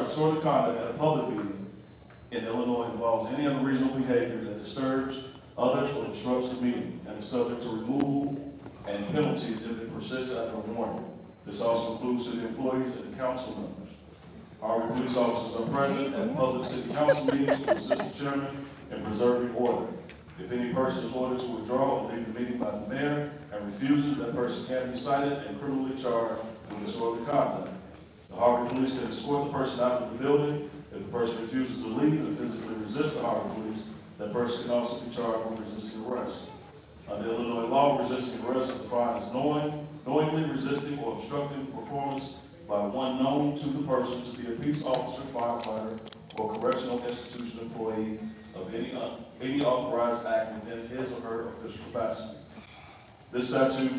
disorderly conduct at a public meeting in Illinois involves any unreasonable behavior that disturbs others or disrupts the meeting and is subject to removal and penalties if it persists after a warning. This also includes city employees and council members. Our police officers are present at public city council meetings to assist the chairman in preserving order. If any person is ordered to withdraw or leave the meeting by the mayor and refuses, that person can be cited and criminally charged with disorderly conduct. The Harvard Police can escort the person out of the building. If the person refuses to leave and physically resists the Harvard Police, that person can also be charged with resisting arrest. Under Illinois law, resisting arrest is defined as knowingly resisting or obstructing performance by one known to the person to be a peace officer, firefighter, or correctional institution employee of any authorized act within his or her official capacity. This statute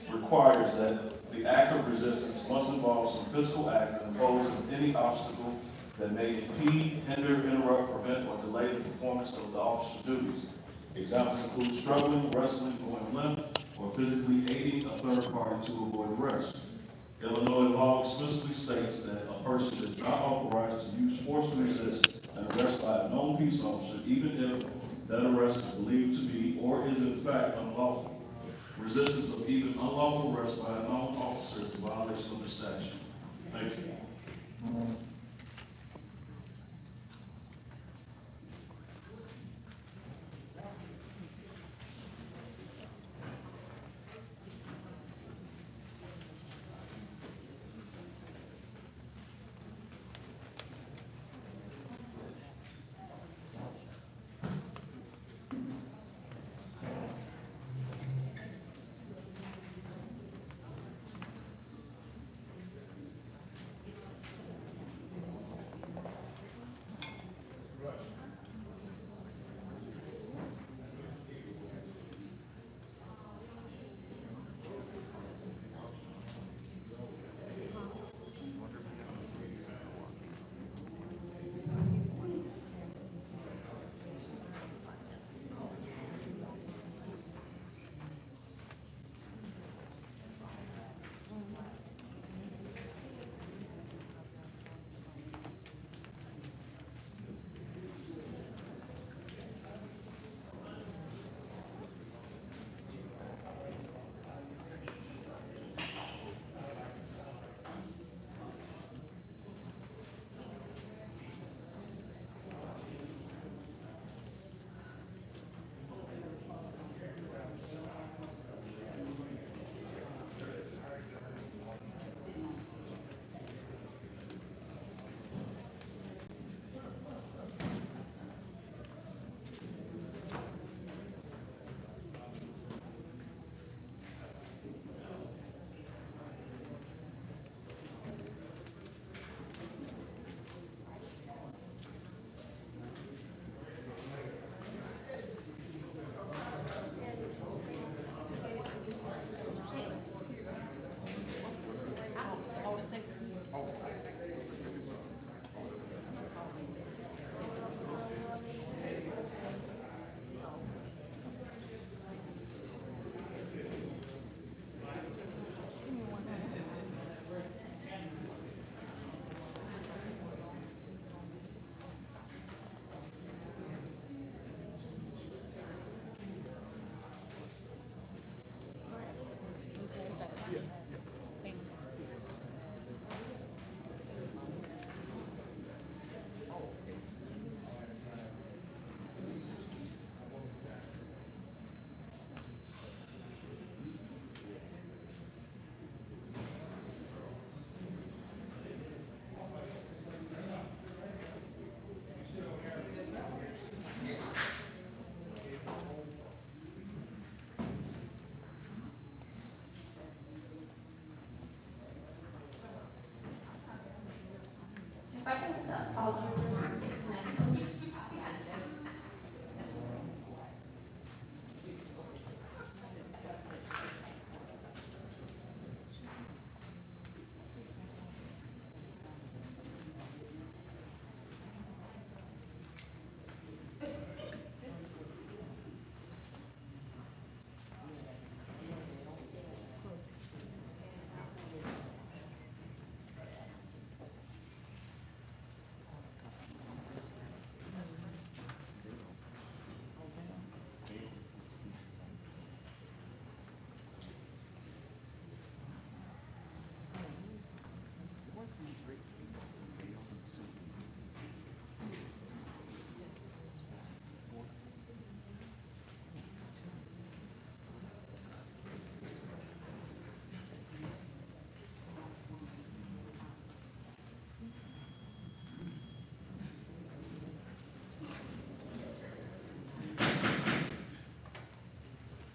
requires that the act of resistance must involve some physical act that imposes any obstacle that may impede, hinder, interrupt, prevent, or delay the performance of the officer's duties. Examples include struggling, wrestling, going limp, or physically aiding a third party to avoid arrest. Illinois law explicitly states that a person is not authorized to use force to resist an arrest by a known peace officer, even if that arrest is believed to be or is in fact unlawful. Resistance of even unlawful arrest by a known officer is a violation of the statute. Thank you.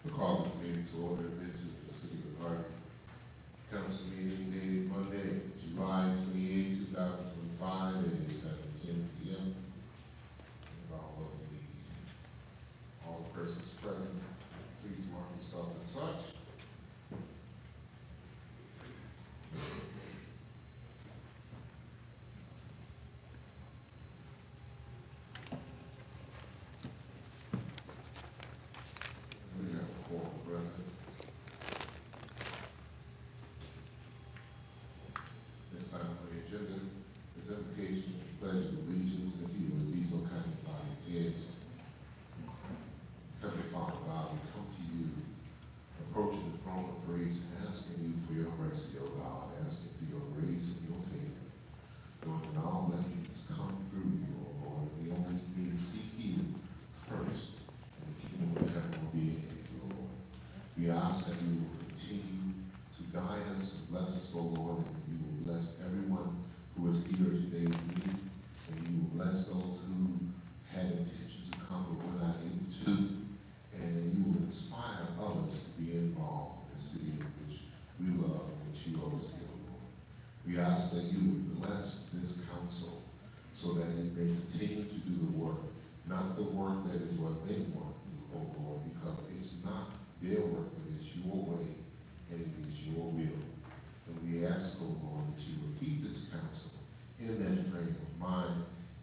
We call this meeting to order. This is the City of Harvey Council meeting dated Monday, July 28, 2025. It is 7:10 p.m. And all the persons present, please mark yourself as such. We have a quorum present. This item on the agenda is invocation of the pledge of allegiance. If you would be so kind to bow your heads. Heavenly Father God, we come to you, approaching the throne of grace and asking you for your mercy, O God, asking for your grace and your favor. Lord, that all blessings come through you, O Lord. We only need to seek you first, and the kingdom of heaven will be in you, O Lord. We ask that you will continue to guide us and bless us, O Lord, and that you will bless everyone who is here at today's meeting, and you will bless those who had intention to come but were not able to, and that you will inspire others to be involved in the city in which we love and which you oversee, O Lord. We ask that you would bless this council so that it may continue to do the work, not the work that is what they want, O Lord, because it's not their work, but it's your way and it is your will. And we ask, O Lord, that you will keep this council in that frame of mind,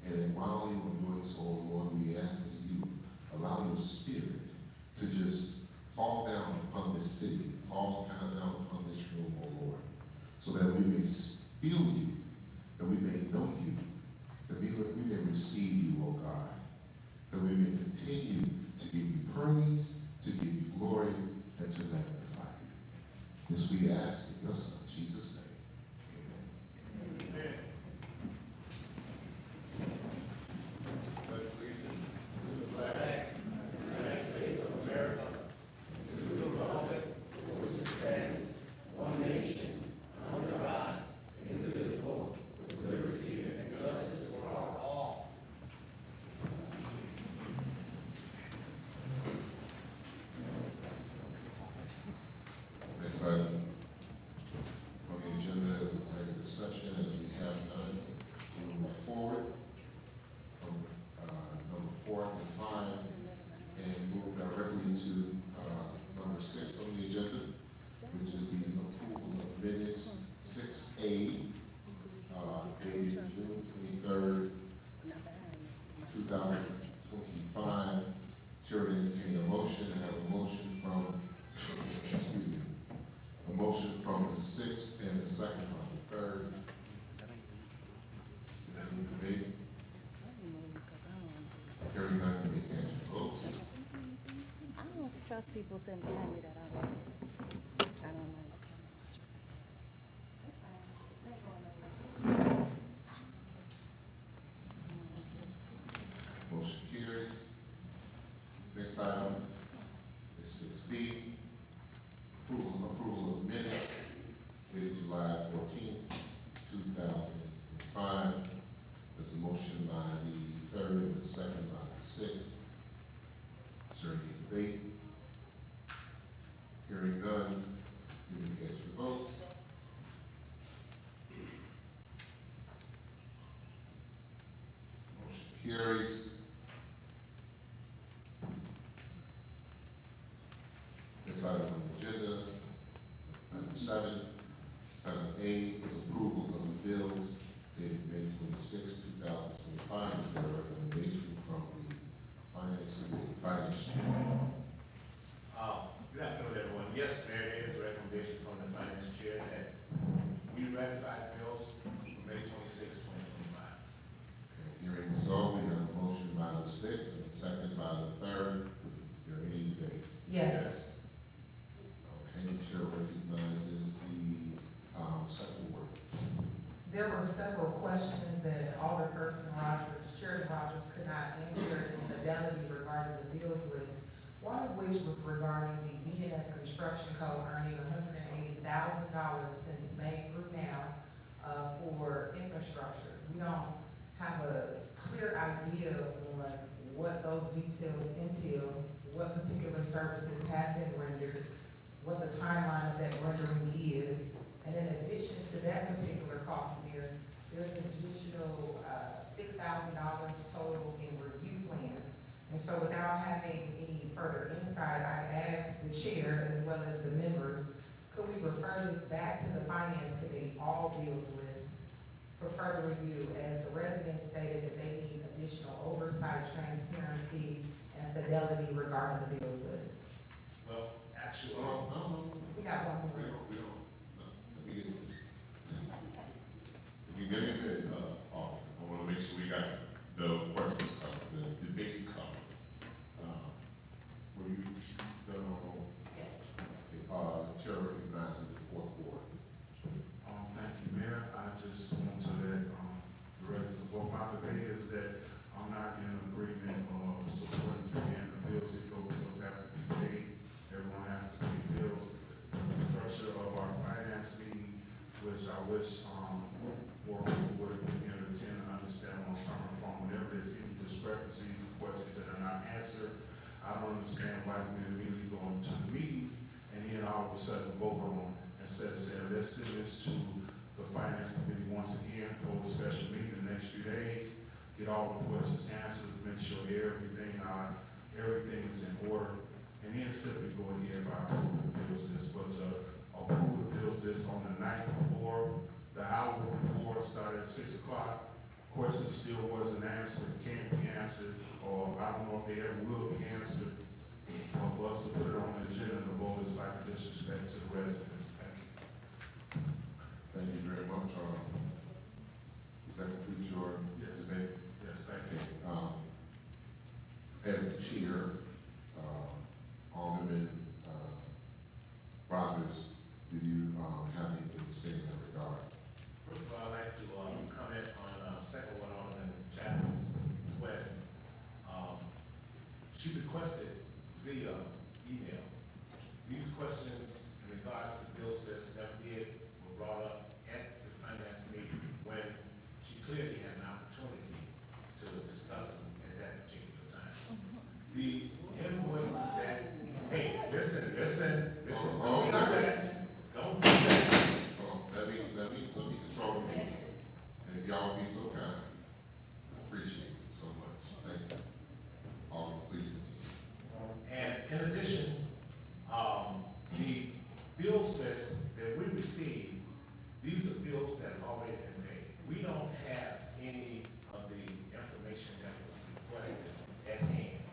and that while you are doing so, O Lord, we ask that you allow your spirit to just fall down upon this city, fall down upon this room, O Lord, so that we may feel you, that we may know you, that we may receive you, O God, that we may continue to give you praise, to give you glory, and to magnify you. This we ask in your Son, Jesus' name. Amen. Amen. Pledge allegiance to the flag of the United States of America, and to the republic for which it stands, one nation, under God, indivisible, with liberty and justice for all. Next item on the agenda is executive session, as we have none. We move forward from number 4 and 5 and move directly to number 6 on the agenda, which is the approval of minutes 6A, dated June 23rd, 2025. Chair will entertain a motion. I have a motion from, excuse me, a motion from the 6th and the second on the 3rd. Is there any debate? Hearing none, we can cast your vote. I don't trust people sitting behind me that I don't. I don't know. Motion carries. Next item is 6B, approval of minutes dated July 14th, 2005. There's a motion by the 3rd and the second by the 6th. Is there any debate? Hearing none, you may cast your vote. carries. Next item on the agenda, item 7A is approval of the bills dated May 26, 2025. Is there a recommendation from the finance committee? Good afternoon, everyone. Yes, Mayor, there is a recommendation from the finance chair that we ratify the bills for May 26, 2025. Okay, hearing so, we have a motion by the sixth and a second by the third. Is there any debate? Yes. Okay, the chair recognizes the second word. There were several questions that Alderperson Rogers, Chairman Rogers could not answer in fidelity regarding the bills list. One of which was regarding the BNF construction code earning $180,000 since May through now, for infrastructure. We don't have a clear idea on what those details entail, what particular services have been rendered, what the timeline of that rendering is. And in addition to that particular cost, there's an additional $6,000 total in review plans. And so without having any further insight, I asked the chair as well as the members, could we refer this back to the finance committee, all bills lists, for further review, as the residents stated that they need additional oversight, transparency, and fidelity regarding the bills list. Well, actually, We got one more. We don't, no, let me get this. If you get it, I wanna make sure we got the questions covered, the debate covered. Were you done on? Yes. Okay, the chair recognizes the fourth ward. Thank you, Mayor. I just want to let, the residents, what my debate is that I'm not in agreement of supporting paying the bills. If those bills have to be paid, everyone has to pay bills. The structure of our finance meeting, which I wish, more people would have been able to attend and understand where I'm coming from. Whenever there's any discrepancies, questions that are not answered, I don't understand why we immediately go into the meeting and then all of a sudden vote on instead of saying, let's send this to the finance committee once again, hold a special meeting the next few days, get all the questions answered, make sure everything is in order, and then simply go ahead by approving the bills list. But to approve the bills list on the night before, the hour before, started at 6 o'clock, questions still wasn't answered, can't be answered, or I don't know if they ever will be answered, or for us to put it on the agenda and the vote is like a disrespect to the residents. Thank you. Thank you very much. Does that complete your debate? Yes, thank you. As the chair, Alderman Rogers, do you have anything to say in that regard? First of all, I'd like to comment on second one, Alderman Chapman's request. She requested via email. These questions in regards to bills list never did, were brought up at the finance meeting when she clearly had an opportunity to discuss them at that particular time. The invoices that, hey, listen, don't do that. Don't do that. Let me control the meeting. And if y'all would be so kind, I appreciate it so much. Thank you. Alderman, please continue. And in addition, the bills list that we received, these are bills that have already been paid. We don't have any of the information that was requested at hand,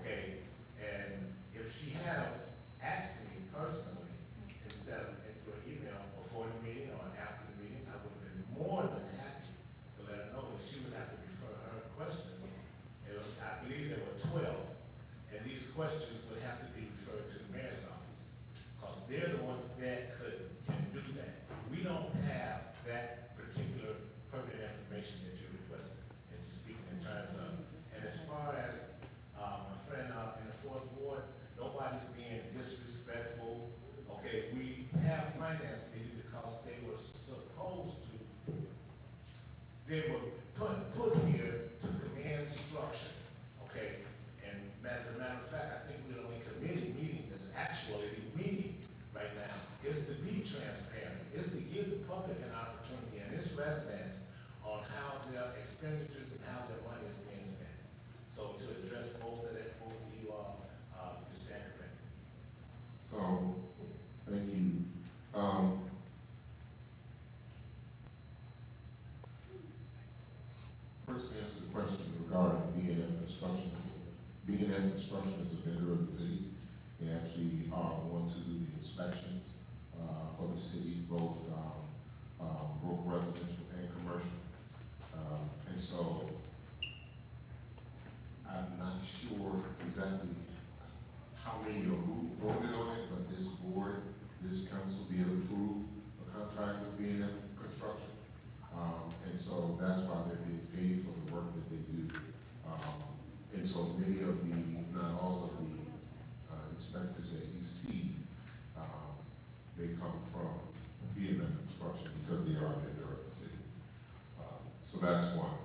okay? And if she had asked me personally, instead of into an email before the meeting or after the meeting, I would have been more than happy to let her know that she would have to refer her questions. I believe there were 12. And these questions would have to be referred to the mayor's office, because they're the ones that can do that. We don't have that particular pertinent information that you requested, and you're speaking in terms of. And as far as my friend in the fourth ward, nobody's being disrespectful. Okay, we have finance meeting because they were supposed to, they were put here to command structure, okay? And as a matter of fact, I think we're the only committee meeting that's actually meeting right now, is to be transparent, is to give the public an opportunity and its residents on how their expenditures and how their money is being question regarding B&F Construction. B&F Construction is a vendor of the city. They actually are going to do the inspections, for the city, both residential and commercial. And so, I'm not sure exactly how many of who voted on it, but this board, this council did approve a contract with B&F Construction. And so that's why they're being paid for the work that they do. And so many of the, not all of the inspectors that you see, they come from B&F Construction because they are a vendor of the city. So that's one.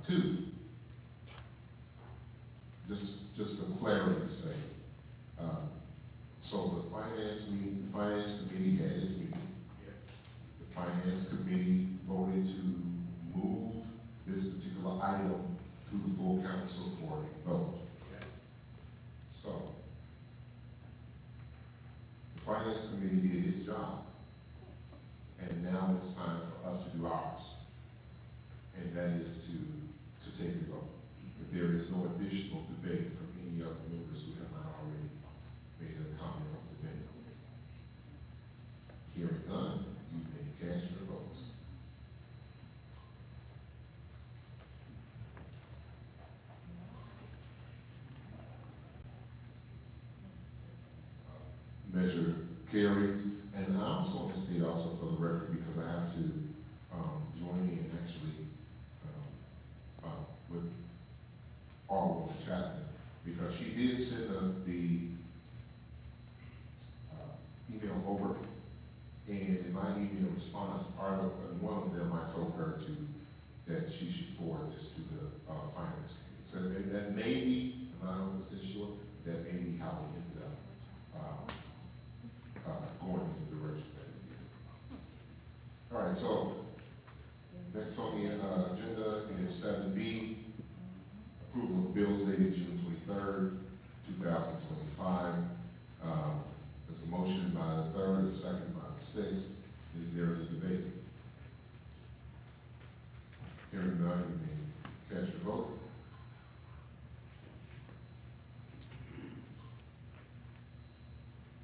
Two, just for clarity's sake, so the finance committee had its meeting. The finance committee voted to move this particular item to the full council for a vote. So, the finance committee did its job, and now it's time for us to do ours. And that is to take a vote. If there is no additional debate from any other members who have not already made a comment of debate. Hearing none, you may cast your votes. Measure carries, and I also want to state also for the record, because I have to join in actually with Alderwoman Chapman, because she did send the email over, and in my email response, one of them, I told her that she should forward this to the finance committee. So that may be, I'm not 100% sure, that may be how we ended up going in the direction that it did. All right, so next on the agenda is 7B, approval of bills dated June 23rd, 2025. There's a motion by the third, a second by the sixth. Is there any debate? Hearing none, you may cast your vote.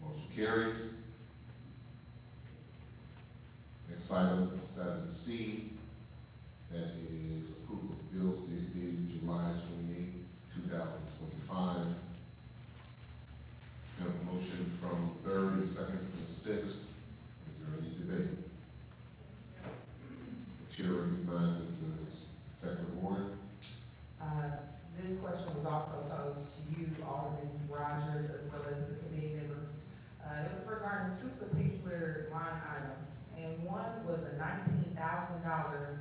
Motion carries. Next item, 7C, that is approval of bills dated July 28, 2025. We have a motion from the third and second from the sixth. Is there any debate? The chair recognizes the second ward. This question was also posed to you, Alderman Rogers, as well as the committee members. It was regarding two particular line items, and one was a $19,000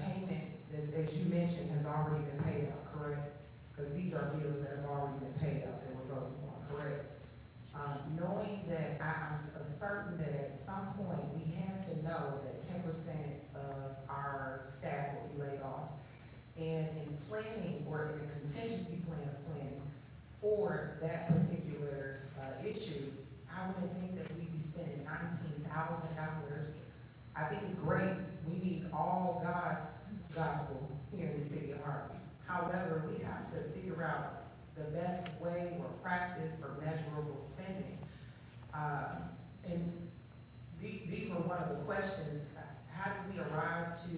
payment that, as you mentioned, has already been paid out, correct? Because these are bills that have already been paid out that we're voting on, correct? Knowing that I'm certain that at some point we had to know that 10% of our staff will be laid off. And in planning, or in a contingency plan of planning for that particular issue, I wouldn't think that we'd be spending $19,000. I think it's great. We need all God's gospel here in the city of Harvey. However, we have to figure out the best way or practice for measurable spending. And these were one of the questions. How did we arrive to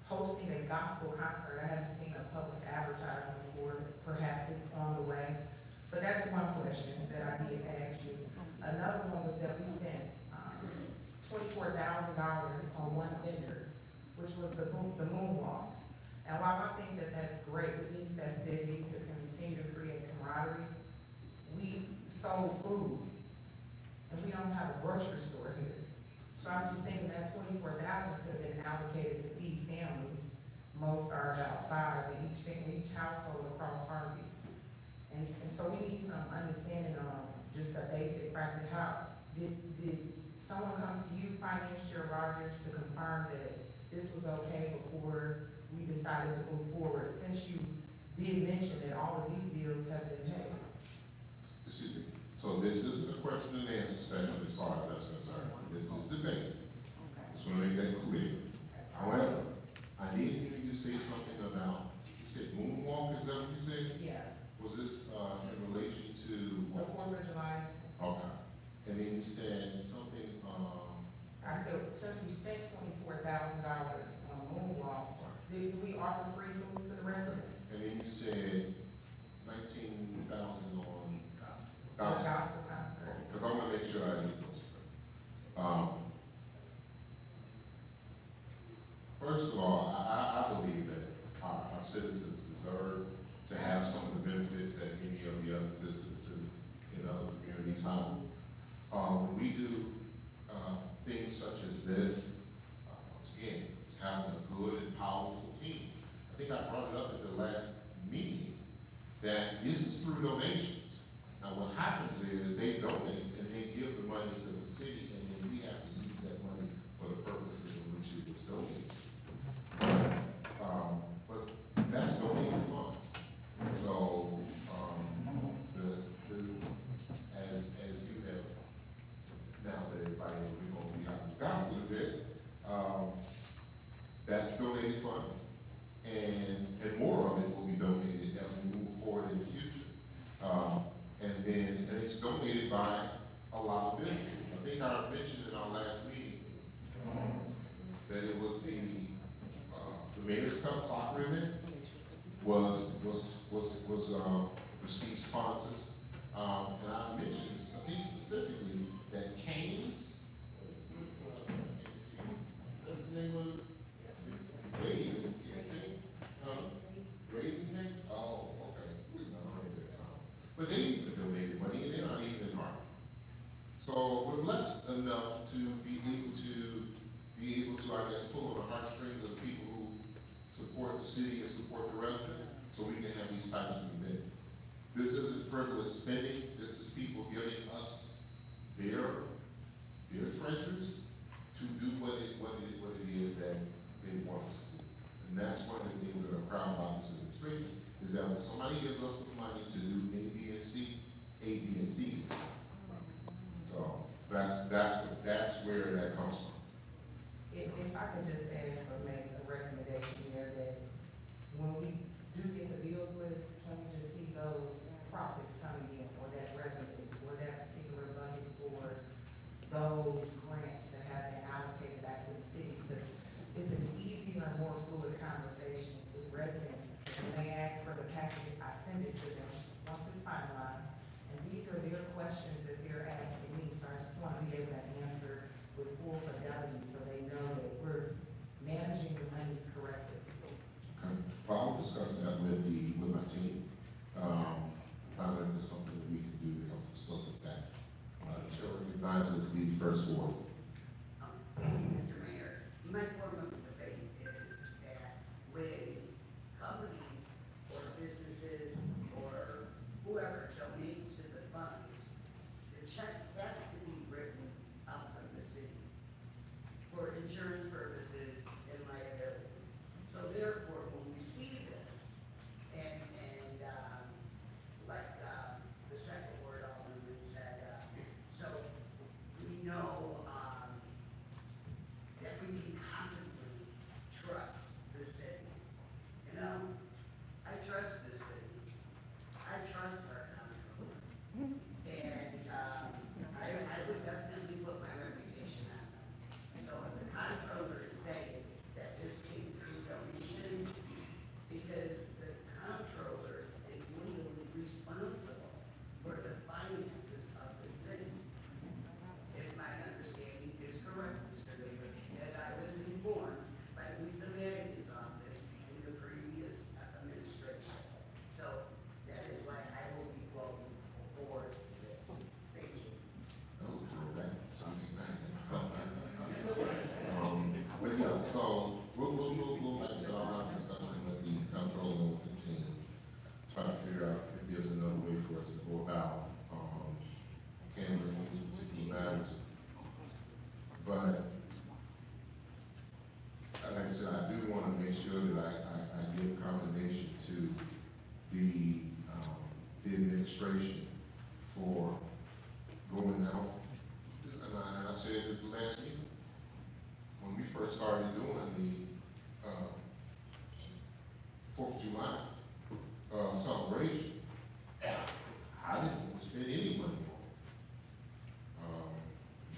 hosting a gospel concert? I haven't seen a public advertisement for it. Perhaps it's on the way. But that's one question that I did ask you. Another one was that we spent $24,000 on one vendor, which was the moonwalks. And while I think that that's great, we need festivity to continue to create camaraderie, we sold food, and we don't have a grocery store here. So I'm just saying that $24,000 could have been allocated to feed families. Most are about 5 in each household across Harvey. And so we need some understanding on just a basic practice. How did someone come to you, Finance Chair Rogers, to confirm that this was okay before we decided to move forward? Since you did mention that all of these bills have been paid. Excuse me. So this is the question and answer session as far as that's concerned. This is debate. Just want to make that clear. However, I did since we spent $24,000 on moonwalk, do we offer free food to the residents? And then you said 19,000 on The gospel concert. because I want to make sure I get those. First of all, I believe that our citizens deserve to have some of the benefits that many of the other citizens in other communities have. When we do things such as this, once again, it's having a good and powerful team. I think I brought it up at the last meeting that this is through donations. Now what happens is they donate and they give the money to the city, and then we have to use that money for the purposes in which it was donated. But that's donated funds. So, as you have, now that everybody knows we're gonna be out of the gospel a bit, that's donated funds. And more of it will be donated as we move forward in the future. And it's donated by a lot of businesses. I think I mentioned in our last meeting that it was the Mayor's Cup soccer event was received sponsors. And I mentioned this, I think specifically that Canes, what's the name of it? Raising Canes? Oh, okay. No, I ain't that song. But they even donated money and they're not even in market. So we're blessed enough to be able to, I guess, pull on the heartstrings of the people who support the city and support the residents, so we can have these types of events. This isn't frivolous spending. This is people giving us their treasures to do what it is that they want us to do. And that's one of the things that I'm proud about this administration, is that when somebody gives us some money to do A, B, and C, A, B, and C. So that's where that comes from. If I could just ask or make a recommendation here that when we do get the bills list, can we just see those profits coming in, or that revenue, or that particular budget for those grants that have been allocated back to the city? Because it's an easier and more fluid conversation with residents. When they ask for the packet, I send it to them once it's finalized. And these are their questions that they're asking me, so I just want to be able to answer with full fidelity so they know that we're managing the monies correctly. Okay. Well, I'll discuss that with my team. Find out if there's something that we can do to help facilitate that. The chair recognizes the first ward. Thank you, Mr. Mayor. My form of debate is that when companies or businesses or whoever donates to the funds, the check has to be written up from the city for insurance purposes and liability. So therefore, when we see this, and like the second word Alderman said, so we know that we can confidently trust the city. You know, I trust the city. I trust our comptroller. And I would definitely put my reputation on them. So if the comptroller is saying that this came through donations, because the comptroller is legally responsible for the finances of the city. If my understanding is correct, Mr. Mayor, as I was informed by Lisa Madigan's office in the previous administration. So that is why I will be voting for this. Thank you. But yeah, so we'll like I said, I'll have a discussion with the comptroller and with the team, try to figure out if there's another way for us to go about handling these particular matters. But like I said, I do want to make sure that I give commendation to the administration for going out. And I said at the last meeting, when we first started doing the 4th of July celebration, I didn't want to spend any money on it.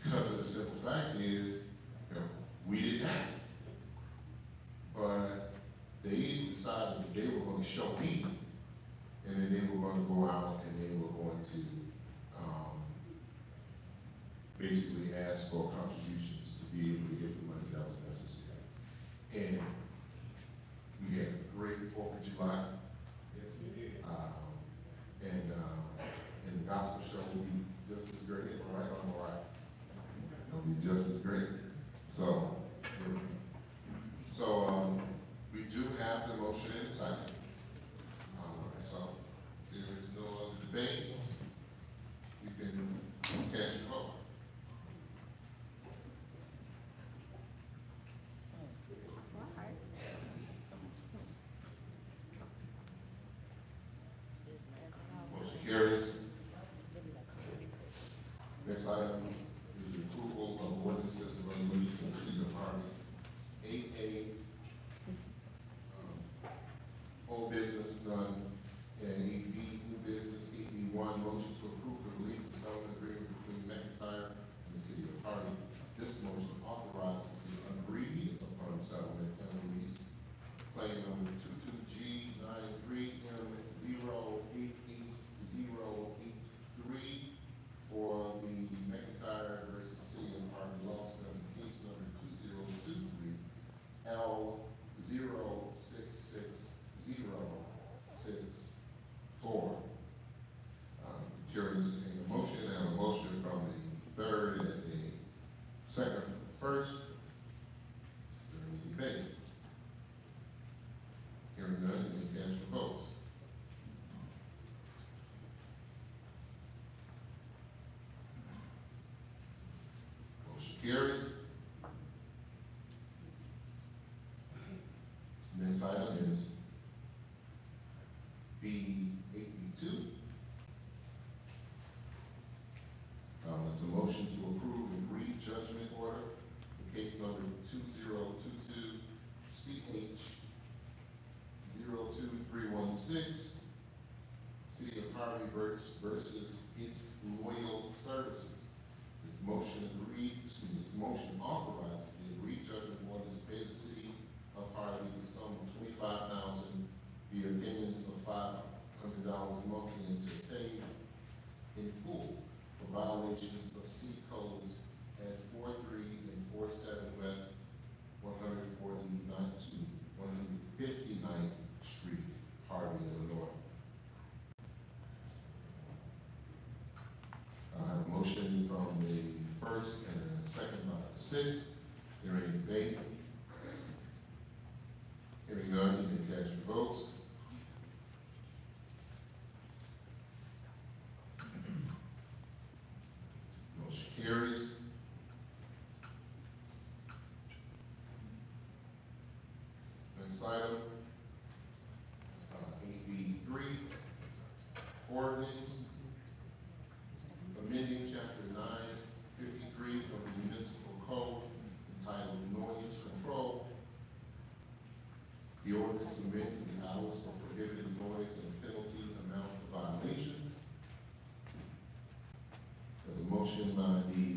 Because of the simple fact is, you know, going to show me, and then they were going to go out and they were going to, basically ask for contributions to be able to get the money that was necessary. And we had a great 4th of July. Yes, we did. And the gospel show will be just as great, all right, all right. It'll be just as great. So, we do have the motion in the second. So, if there is no other debate, you can cast your vote. Motion carries. Next item is the approval of ordinances and resolutions of the city of Harvey. 8A, old business, none, and 8B, new business. 8B1, motion to approve the release of settlement agreement between McIntyre and the city of Harvey. This motion authorizes the agreed upon settlement and release claim number 22G93M0888083 for the McIntyre versus City of Harvey lawsuit under case number 2023L066064. Chair will entertain a motion. I have a motion from the third and the second from the first. Is there any debate? Hearing none, you may cast your votes. Motion carries. Next item is B8B2. It's a motion to approve agreed judgment order for case number 2022CH02316, City of Harvey versus its loyal services. This motion authorizes the agreed judgment order to pay the City of Harvey the sum of $25,000 via payments of $500 monthly and to pay in full for violations of city codes at 43 and 47 West 159th to 159th Street, Harvey, Illinois. I have a motion from the first and a second by the sixth. Is there any debate? Hearing none, you may cast your votes. Motion carries. Next item, 8B3, ordinance amending chapter 953 of the municipal code entitled noise control. The ordinance amends the hours for prohibited noise and penalty amount for violations. There's a motion by the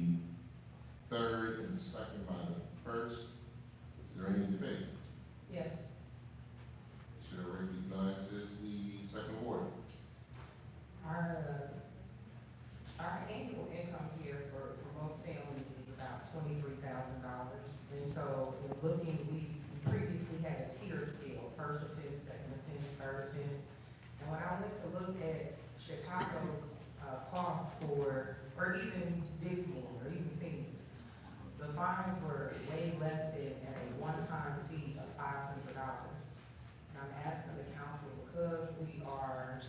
third and second by the first. Is there any debate? Yes. Chair recognizes the second ward. Our annual income here for most families is about $23,000. And so in looking, we previously had a tier scale, first offense, second offense, third offense. And when I went to look at Chicago's costs for, or even Bismarck, or even Phoenix, the fines were way less than at a one-time fee of $500. And I'm asking the council, because we are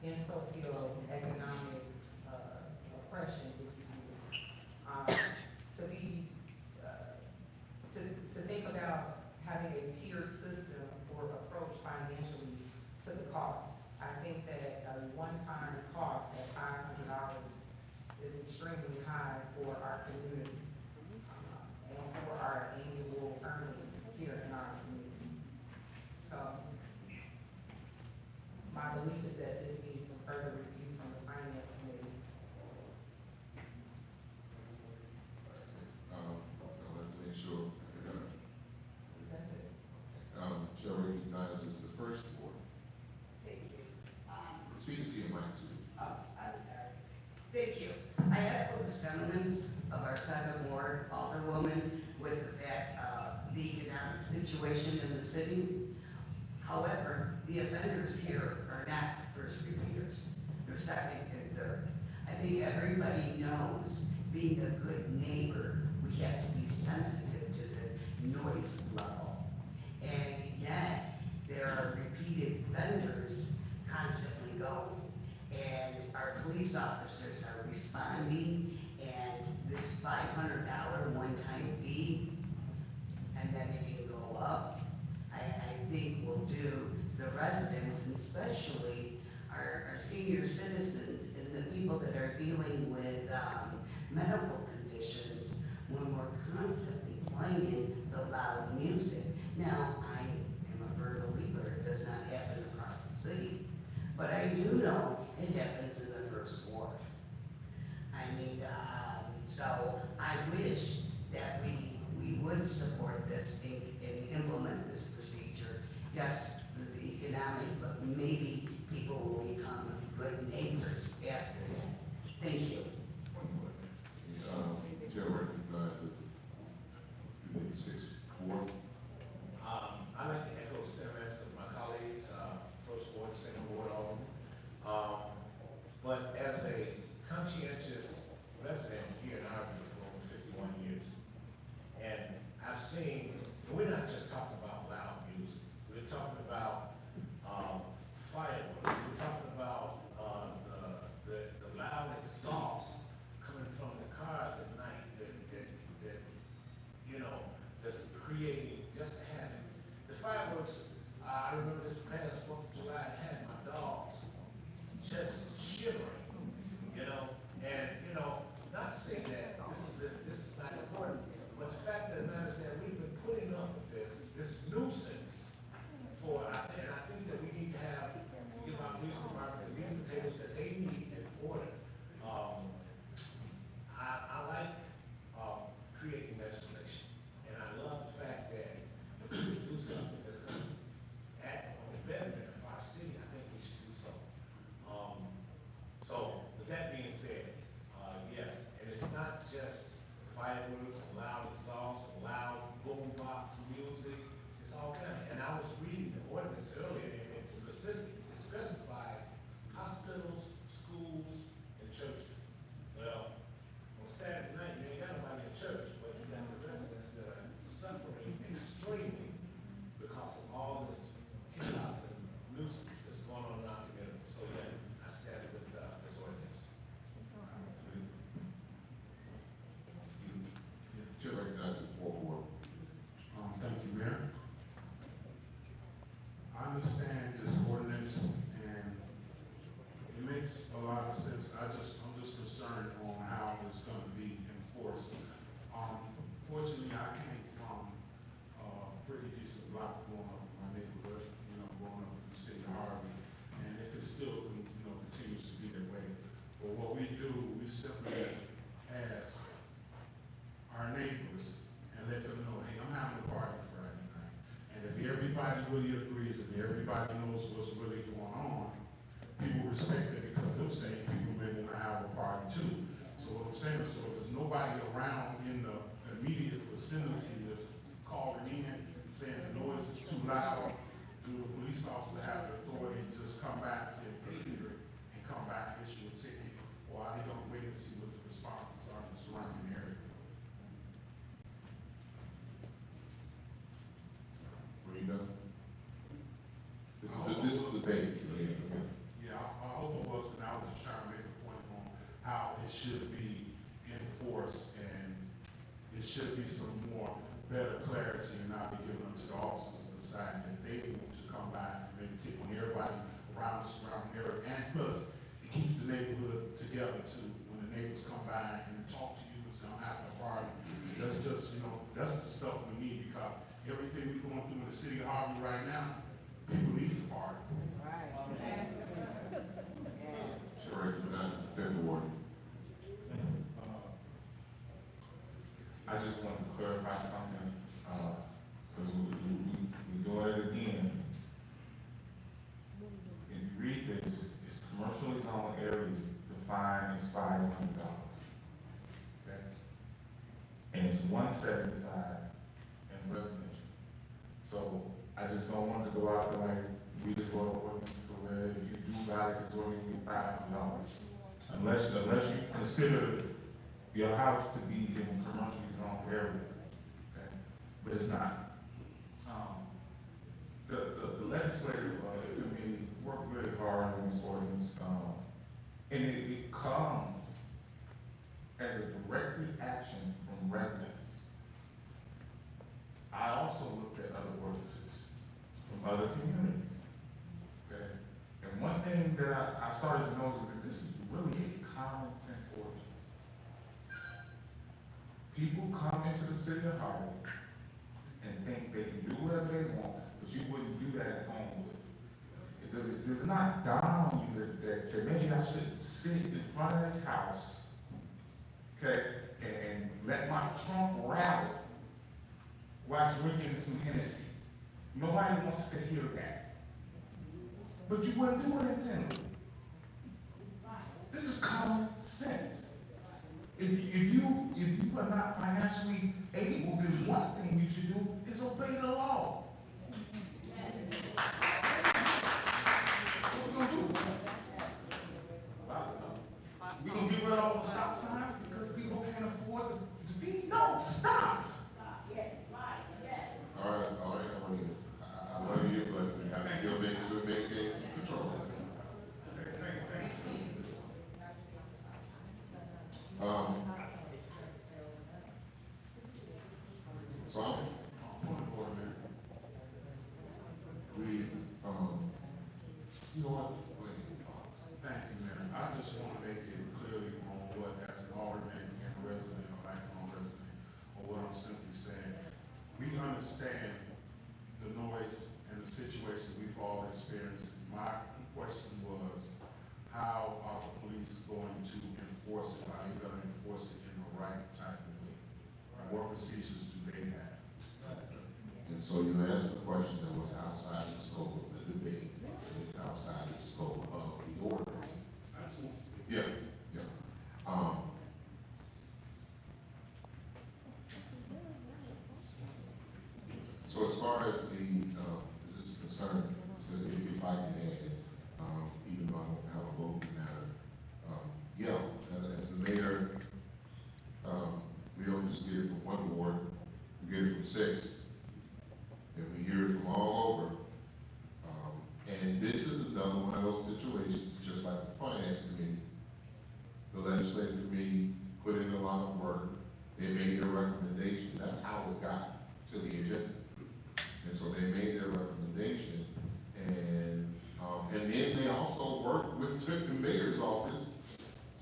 in socioeconomic oppression, if you will, to think about having a tiered system or approach financially to the cost. I think that a one-time cost at $500 is extremely high for our community and for our annual earnings here in our community. So my belief is that this needs some further review from the finance committee. I'll have to make sure. That's it. Chair recognizes the first ward. to your mic too. Oh, I'm sorry. Thank you. I echo the sentiments of our Second Ward Alderwoman with the fact of the economic situation in the city. However, the offenders here are not first repeaters. They're second and third. I think everybody knows, being a good neighbor, we have to be sensitive to the noise level. And yet, there are repeated vendors constantly going. And our police officers are responding, and this $500 one-time fee, and then it can go up, I think will do the residents, and especially our senior citizens and the people that are dealing with medical conditions, when we're constantly playing the loud music. Now, I am a firm believer it does not happen across the city, but I do know it happens in the first ward. I mean, so I wish that we would support this and implement this procedure. Yes, the economic, but maybe people will become good neighbors after that. Thank you. Chair recognizes the sixth ward. I'd like to echo the sentiments of my colleagues, first ward, second ward, all. But as a conscientious resident here in Harvey for over 51 years, and I've seen, and we're not just talking about loud music, we're talking about fireworks, we're talking about the loud exhaust coming from the cars at night that you know, that's creating just a habit. The fireworks, I remember this past 4th of July, I had my dogs just shivering, you know, and, you know, not to say that this is not important, but the fact of the matter is that we've been putting up with this nuisance for, and I think that we need to give our police department the meat and potatoes that they need in order. I like creating legislation, and I love the fact that if we can do something that's going to act on the betterment of our city, I think we should do so. So with that being said, yes, and it's not just fireworks, loud exhaust, loud boombox music, it's all kind of, and I was reading the ordinance earlier, and it's specified hospitals, schools, and churches. Well, on Saturday night, you ain't got nobody in church, but you got the residents that are suffering extremely because of all this chaos and nuisance that's going on in our community. So yeah, I stand with this ordinance. Chair recognizes fourth ward. Thank you, Mayor. I understand this ordinance and it makes a lot of sense. I'm just concerned on how it's gonna be enforced. Fortunately, I came from a pretty decent block growing up in my neighborhood, you know, growing up in the city of Harvey, and it could still, you know, continues to be that way. But what we do, we simply ask our neighbors and let them know, hey, I'm having a party Friday night. And if everybody really agrees and everybody knows what's really going on, people respect it because they're saying people may want to have a party too. So what I'm saying is, so if there's nobody around in the immediate vicinity that's calling in, saying the noise is too loud, do the police officer have the authority to just come back and say, hey, here, and come back and issue a ticket? Or are they gonna wait and see what the responses are in the surrounding area? Rita? This is debate. Yeah, I hope it was, and I was just trying to make a point on how it should be enforced, and it should be some more better clarity and not be given up to the officers to decide if they want to come back and maybe take on everybody around the surrounding area. And plus, it keeps the neighborhood together too. When the neighbors come by and talk to you and say, I'm having a party, that's just, you know, that's the stuff we need, because everything we're going through in the city of Harvey right now, people need to party. Chair recognizes the fifth ward. I just wanted to clarify something, because we doing it again. If you read this, it's commercial 75 in residential. So I just don't want to go out there like we just wrote an ordinance to where if you do violate this ordinance, you get $500. Unless you consider your house to be in a commercially zoned area, okay? But it's not. The legislative committee worked really hard on this ordinance, and it comes as a direct reaction from residents. I also looked at other ordinances from other communities, okay? And one thing that I started to notice is that this is really a common sense ordinance. People come into the city of Harlem and think they can do whatever they want, but you wouldn't do that at home. It does not dawn on you that maybe I should sit in front of this house, okay, and let my trunk rattle while drinking some Hennessy. Nobody wants to hear that. But you wouldn't do it intently. This is common sense. If you are not financially able, then one thing you should do is obey the law. What we gonna do? We gonna get rid of all the stop signs because people can't afford to be? No, stop. All right, I want you, I love you, but we have to still make sure we maintain some control. So I'm on the board, man. We, you know what? Go ahead. Thank you, Mayor. I just want to make it clearly on what, as an alderman and a resident, a lifelong resident, or what I'm simply saying. We understand the noise and the situation we've all experienced. My question was, how are the police going to enforce it? Are they going to enforce it in the right type of way? And what procedures do they have? And so you asked a question that was outside the scope of the debate. It's outside the scope of the ordinance. Yeah, yeah. So as far as this is concerned, so if I can add, even though I don't have a vote in the matter, yeah, as the mayor, we don't just get it from one board, we get it from 6. And we hear it from all over. And this is another one of those situations, just like the finance committee. The legislative committee put in a lot of work. They made their recommendation. That's how it got to the agenda. And so they made their recommendation. And then they also worked with the mayor's office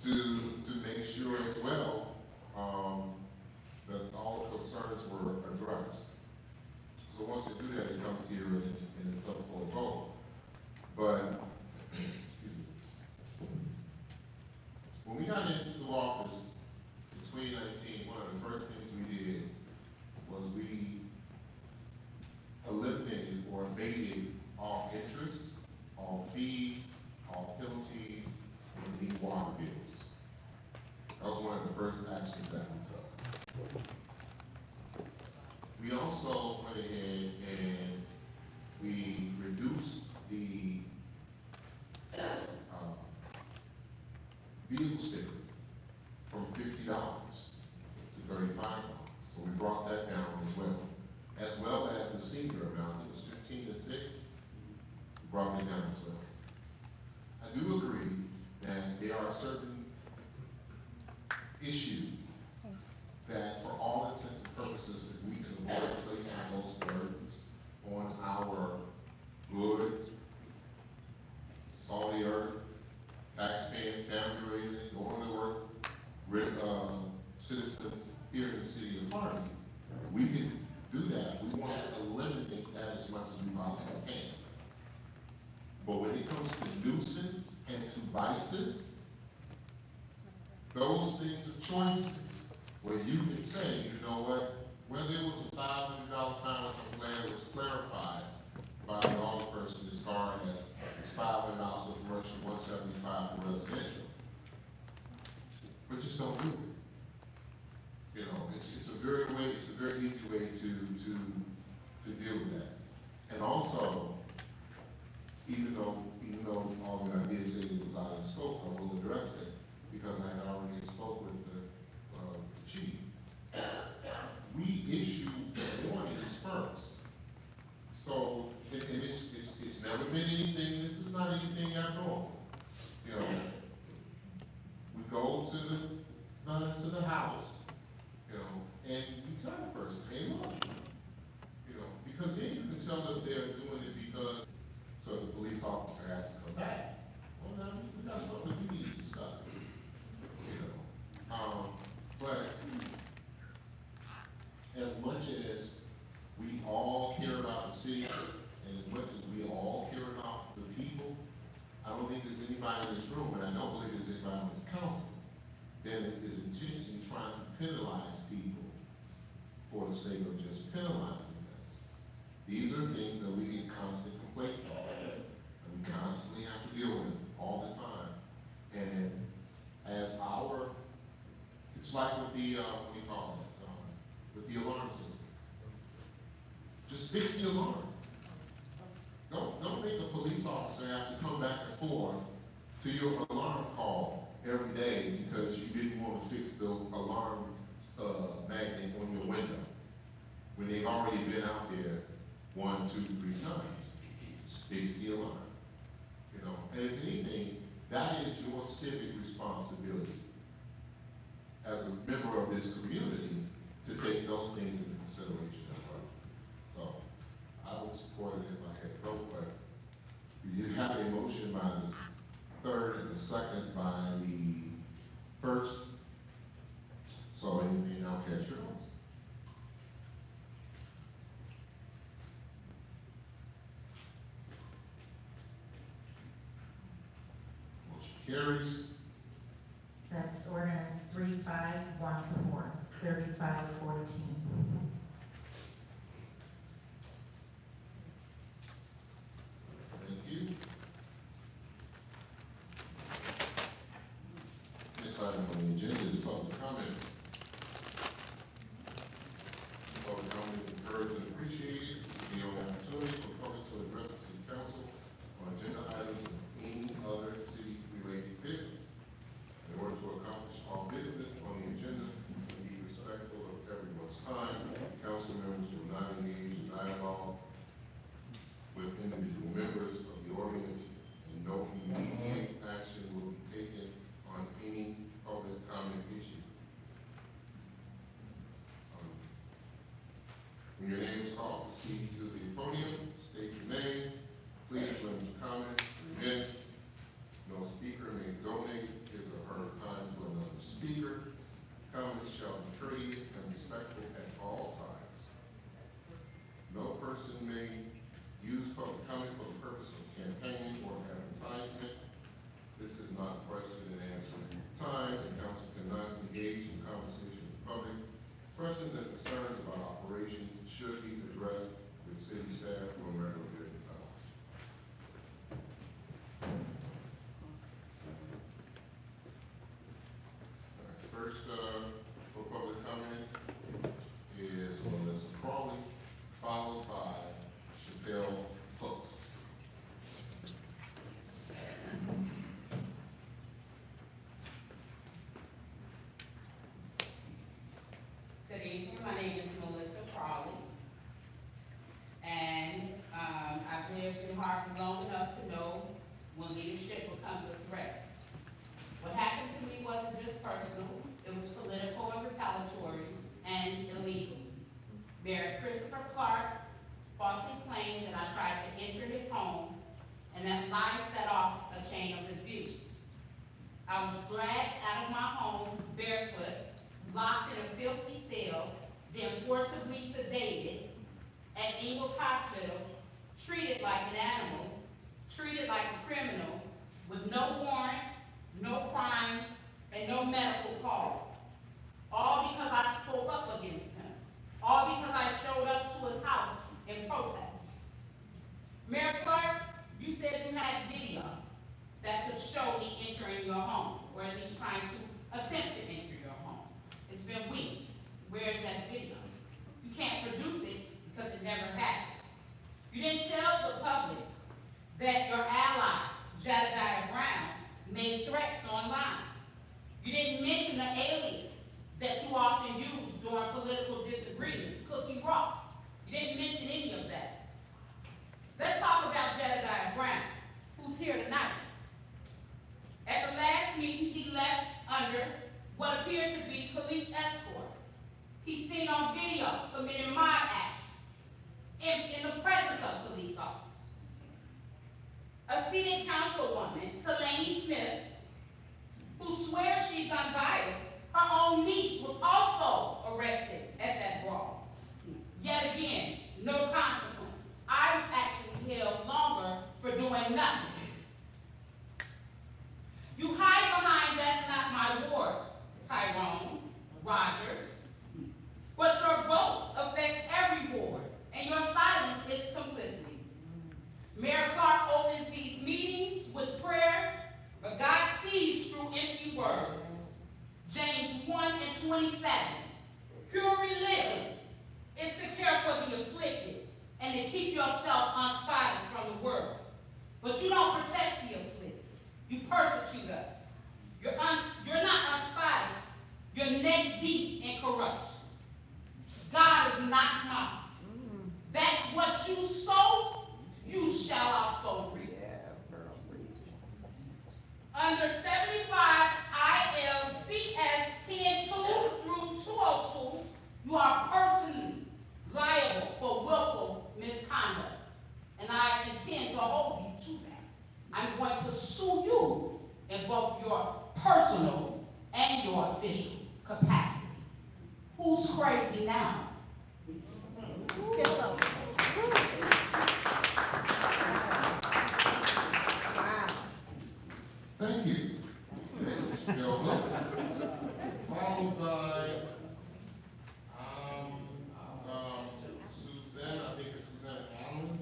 to make sure as well that all the concerns were addressed. So once they do that, it comes here and it's up for a vote. But, excuse me, when we got into office in 2019, one of the first things we did was we eliminated or abated all interest, all fees, all penalties, and the water bills. That was one of the first actions that we took. We also went ahead and we reduced the vehicle sticker from $50 to $35. So we brought that down as well as the senior amount. It was 15 to 6. We brought it down as well. I do agree that there are certain issues that for all intents and purposes, if we can avoid placing those burdens on our good, salty earth, taxpaying, family raising, going to work, citizens here in the city of Harlem, we can do that. We want to eliminate that as much as we possibly can. But when it comes to nuisance and to vices, those things are choices where you can say, you know what, where there was a $500 fine, I'm glad it was clarified by the alderperson as far as it's $500 for commercial, $175 for residential. But just don't do it. You know, it's a very also, even though Alderman, I did say it was out of scope, I will address it, because I had already spoke with the chief. We issue warnings first. So, and it's never been anything, this is not anything abnormal. You know, we go to the house, you know, and you tell the person, hey, look, you know, because then you can tell if they're doing it because, so the police officer has to come back. Well, now, we got something we need to discuss, you know. But as much as we all care about the city, and as much as we all care about the people, I don't think there's anybody in this room, and I don't believe there's anybody on this council, that is intentionally trying to penalize people for the sake of just penalizing them. These are things that we get constant complaints on, and we constantly have to deal with all the time. And as it's like with the, what do you call it, with the alarm systems. Just fix the alarm. Don't make a police officer have to come back and forth to your alarm call every day because you didn't want to fix the alarm magnet on your window when they've already been out there 1, 2, 3 times. Just fix the alarm. You know, and if anything, that is your civic responsibility as a member of this community to take those things into consideration as well. So I would support it if I had a vote, but you have a motion by the third and a second by the first. So you may now cast your votes. Motion carries. That's ordinance 3514, 3514. Thank you. Next item on the agenda is public comment. Public comment is encouraged and appreciated. This is the only opportunity for the public to address the city council on agenda items of any other city-related business. In order to accomplish all business on the agenda and be respectful of everyone's time, council members will not engage in dialogue with individual members of the ordinance, and no immediate action will be taken on any public comment issue. When your name is called, proceed to the podium, state your name, please limit your comments to 3 minutes. No speaker may donate his or her time to another speaker. Comments shall be courteous and respectful at all times. No person may use public comment for the purpose of campaign or advertisement. This is not question and answer time. The council cannot engage in conversation with the public. Questions and concerns about operations should be addressed with city staff during regular business hours. First, for public comment is Melissa Crawley, followed by Chappelle Hooks. Good evening, my name is Melissa Crawley, and I've lived in Hartford long enough to know when leadership becomes a threat. What happened to me wasn't just personal, it was political and retaliatory and illegal. Mayor Christopher Clark falsely claimed that I tried to enter his home, and that lie set off a chain of abuse. I was dragged out of my home barefoot, locked in a filthy cell, then forcibly sedated at Ingalls Hospital, treated like an animal, treated like a criminal, with no warrant, no crime, and no medical cause. All because I spoke up against him. All because I showed up to his house in protest. Mayor Clark, you said you had video that could show me entering your home, or at least trying to attempt to enter your home. It's been weeks. Where's that video? You can't produce it because it never happened. You didn't tell that your ally, Jedediah Brown, made threats online. You didn't mention the alias that you often use during political disagreements, Cookie Ross. You didn't mention any of that. Let's talk about Jedediah Brown, who's here tonight. At the last meeting, he left under what appeared to be police escort. He's seen on video committing mob action in the presence of police officers. A seated councilwoman, Talani Smith, who swears she's unbiased, her own niece was also arrested at that brawl. Yet again, no consequences. I was actually held longer for doing nothing. You hide behind "that's not my ward," Tyrone Rogers, but your vote affects every ward, and your silence is complicity. Mayor Clark opens these meetings with prayer, but God sees through empty words. James 1:27. Pure religion is to care for the afflicted and to keep yourself unspotted from the world. But you don't protect the afflicted. You persecute us. You're not unspotted. You're neck deep in corruption. God is not mocked. That what you sow, you shall also reap. Under 75 ILCS 10:2 through 202, you are personally liable for willful misconduct. And I intend to hold you to that. I'm going to sue you in both your personal and your official capacity. Who's crazy now? Wow. Thank you. Next is Bill Hooks, followed by, Suzanne, I think it's Suzanne Allen.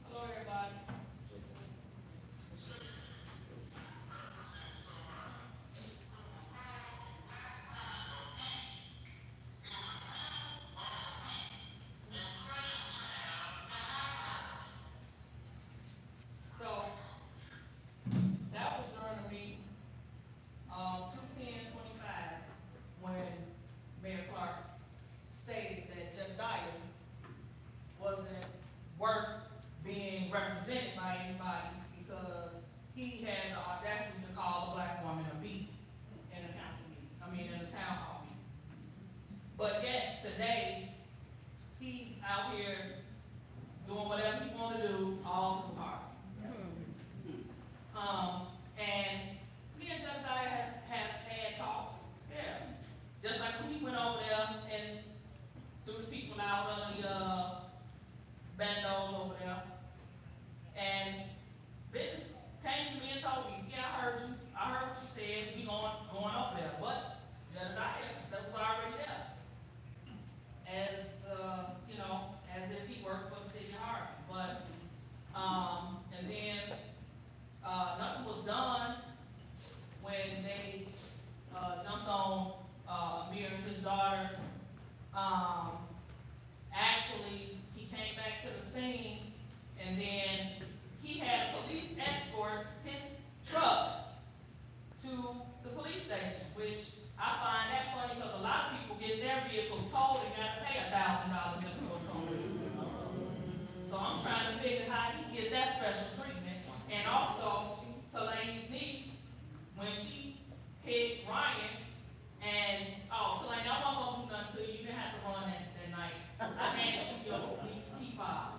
Hello, everybody. So, that was during the meeting, 2/10/25, when Mayor Clark stated that Jedediah wasn't worth being represented by anybody because he had the audacity to call a black woman a B in a council meeting, in a town hall meeting. But yet, today, he's out here doing whatever he wanna do, all to the party. And me and Jedediah has had talks, yeah. Just like when he went over there and threw the people out of the, bandos over there. And business came to me and told me, yeah, I heard what you said, we going over there. But Jedediah, that was already there. As, as if he worked for the city of Harvey. But, and then, nothing was done when they, jumped on, Amir and his daughter. Actually, he came back to the scene, and then he had police escort his truck to the police station, which I find that funny because a lot of people get their vehicles towed and gotta pay $1,000 just to go to them. So I'm trying to figure how he can get that special treatment. And also, Talani's niece, when she hit Ryan, and, Talani, I wasn't gonna do nothing to you, you didn't have to run that night. I handed you your police key fob.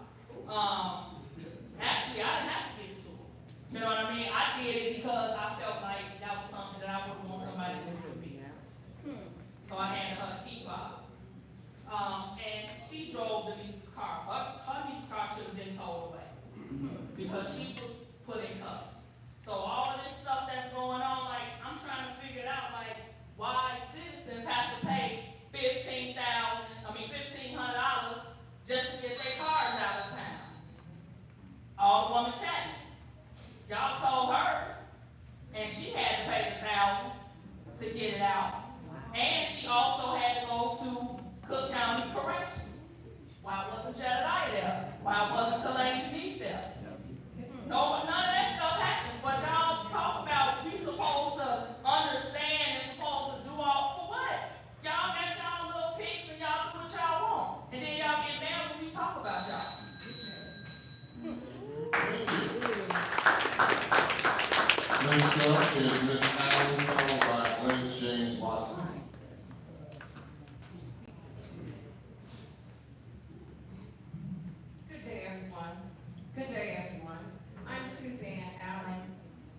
Actually, I didn't have to give it to him. You know what I mean? I did it because I felt like that was something that I wouldn't want somebody to do to me. So I handed her the key fob. And she drove Denise's car. Her niece's car should have been towed away because she was put in cuffs. So all of this stuff that's going on, like, I'm trying to figure it out, like, why citizens have to pay $1,500 just to get their cars out of the pound. All the woman chatting. Y'all told her, and she had to pay the $1,000 to get it out. And she also had to go to Cook County Corrections? Why wasn't Jedediah there? Why wasn't Telane's niece there? No, none of that stuff happens, but y'all talk about we supposed to understand and supposed to do all, for what? Y'all got y'all little picks and y'all do what y'all want, and then y'all get mad when we talk about y'all. Next up is Ms. Allen, followed by Lance James Watson. Good day, everyone. Good day, everyone. I'm Suzanne Allen.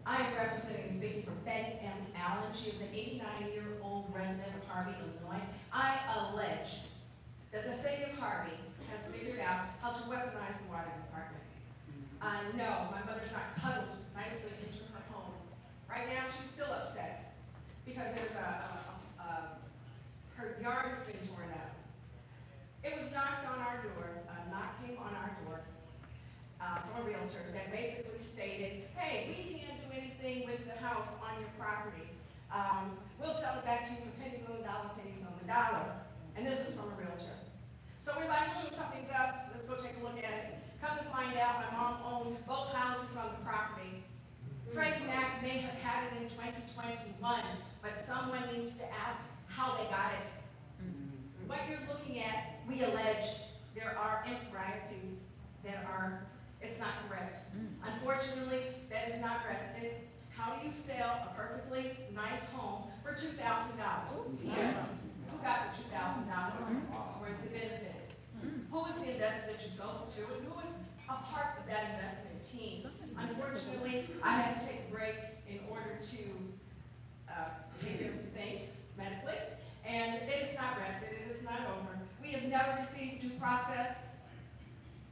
I am representing and speaking for Betty M. Allen. She is an 89-year-old resident of Harvey, Illinois. I allege that the city of Harvey has figured out how to weaponize the water department. No, my mother's not cuddled nicely into her home. Right now, she's still upset because there's her yard has been torn up. It was knocked on our door, a knock came on our door from a realtor that basically stated, hey, we can't do anything with the house on your property. We'll sell it back to you for pennies on the dollar, pennies on the dollar. And this is from a realtor. So we're like, something's up, let's go take a look at it. Come to find out, my mom owned both houses on the property. Freddie Mac may have had it in 2021, but someone needs to ask how they got it. What you're looking at, we allege there are improprieties that are, it's not correct. Unfortunately, that is not rested. How do you sell a perfectly nice home for $2,000? Yes. Who got the $2,000? Where does it benefit? Who is the investor that you sold it to, and who is a part of that investment team? Unfortunately, I had to take a break in order to take care of some things medically, and it is not rested, it is not over. We have never received due process.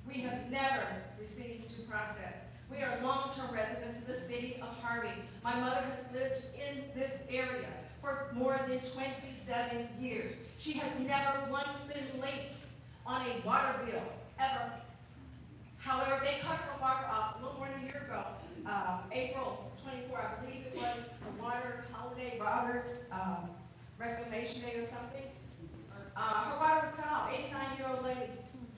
We have never received due process. We are long-term residents of the city of Harvey. My mother has lived in this area for more than 27 years. She has never once been late on a water bill, ever. However, they cut her water off a little more than a year ago, April 24, I believe it was, a water holiday, water reclamation day or something. Her water was cut off, 89-year-old lady.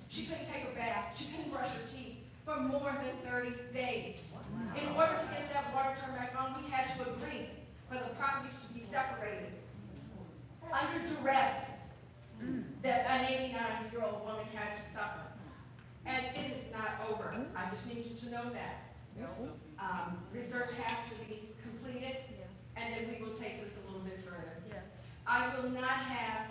She couldn't take a bath, she couldn't brush her teeth for more than 30 days. In order to get that water turned back on, we had to agree for the properties to be separated. Under duress, that an 89-year-old woman had to suffer. And it is not over. I just need you to know that. Research has to be completed, and then we will take this a little bit further. I will not have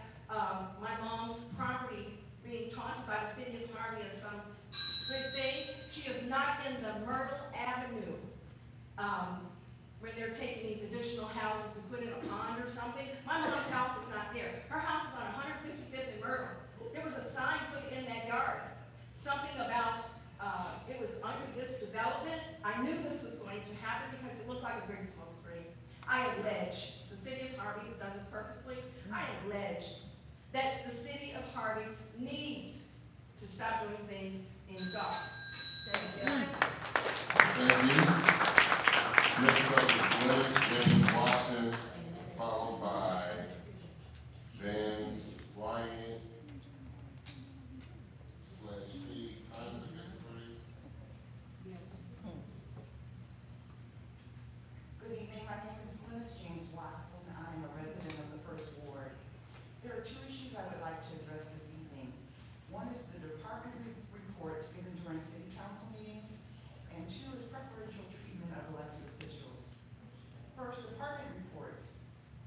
my mom's property being taunted by the city of Harvey as some good thing. She is not in the Myrtle Avenue where they're taking these additional houses and put in a pond or something. My mom's house is not there. Her house is on 155th and Myrtle. There was a sign put in that yard, something about it was under this development. I knew this was going to happen because it looked like a big smoke screen. I allege, the city of Harvey has done this purposely, I allege that the city of Harvey needs to stop doing things in the dark. Thank you. Thank you. Next up is Lance James Watson, followed by Vance Ryan / P. Hines, I guess is what it is. Good evening, my name is Glynis James Watson. I'm a resident of the First Ward. There are two issues I would like to address this evening. One is the department reports given during city council meetings, and two is preferential treatment of elected officials. First, department reports.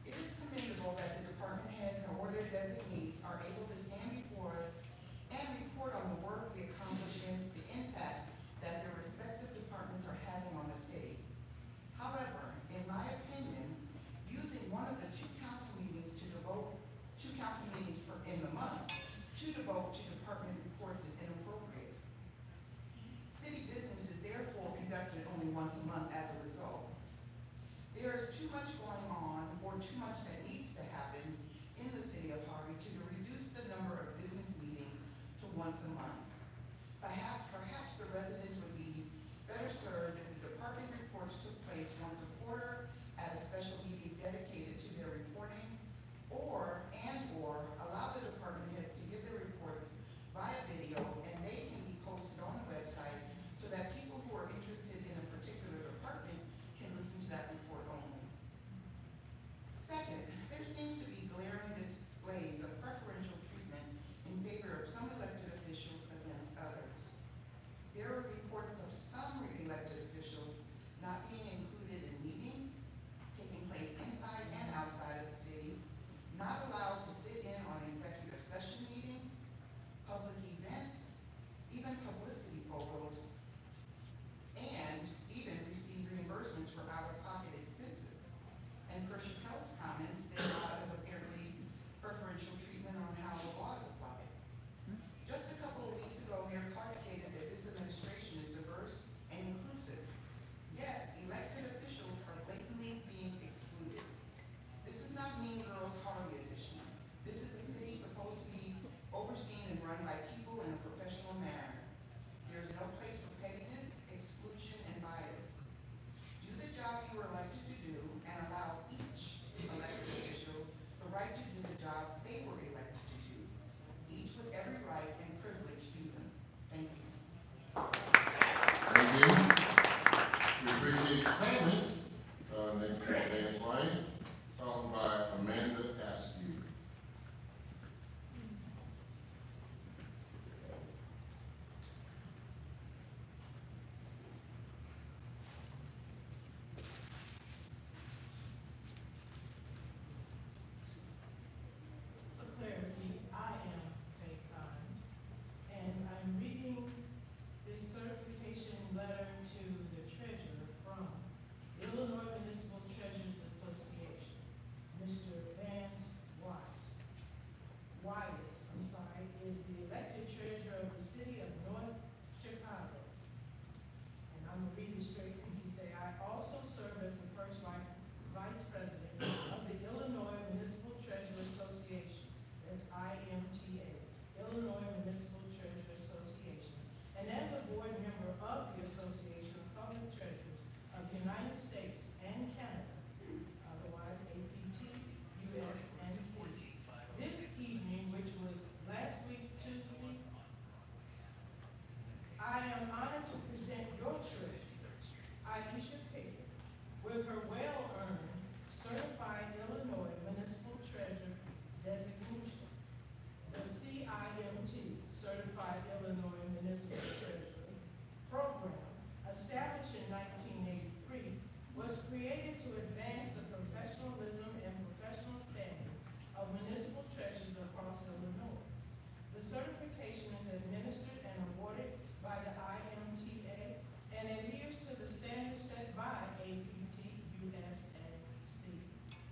It is commendable that the department heads or their designees are able to stand before us and report on the work, the accomplishments, the impact that their respective departments are having on the city. However, in my opinion, using one of the two council meetings in the month to devote to department reports is inappropriate. City business is therefore conducted only once a month as a result. There is too much going on or too much that needs to happen in the city of Harvey to reduce the number of business meetings to once a month. Perhaps the residents would be better served if the department reports took place once a quarter at a special meeting dedicated to their reporting, or allow the department heads This is a city supposed to be overseen and run by people in a professional manner. There is no place for pettiness, exclusion, and bias. Do the job you were elected to do and allow each elected official the right to do the job they were elected to do, each with every right and privilege due them. Thank you. Thank you. We appreciate your comments. Next is Vance White, followed by Amanda Askew. For clarity, I am Faye Collins, and I'm reading this certification letter to the treasurer from Illinois Municipal Treasurers Association, Mr. Vance Wyatt, is the elected treasurer of the city of North Chicago. And I'm gonna read this straight from you. Say, I also serve as the first vice president of the Illinois Municipal Treasurer Association, that's IMTA, Illinois Municipal Treasurer Association, and as a board member of the Association of Public Treasurers of the United States and Canada, otherwise APT, US, and C. This evening, which was last week, Tuesday, I am honored to present your treasurer, Aisha Pickett, with her well-earned Certified Illinois Municipal Treasurer designation. The CIMT, Certified Illinois Municipal Treasurer program, established in 1983, was created to advance the professionalism and professional standing of municipal treasurers across Illinois. The certification is administered and awarded by the IMTA and adheres to the standards set by APT, US, and C,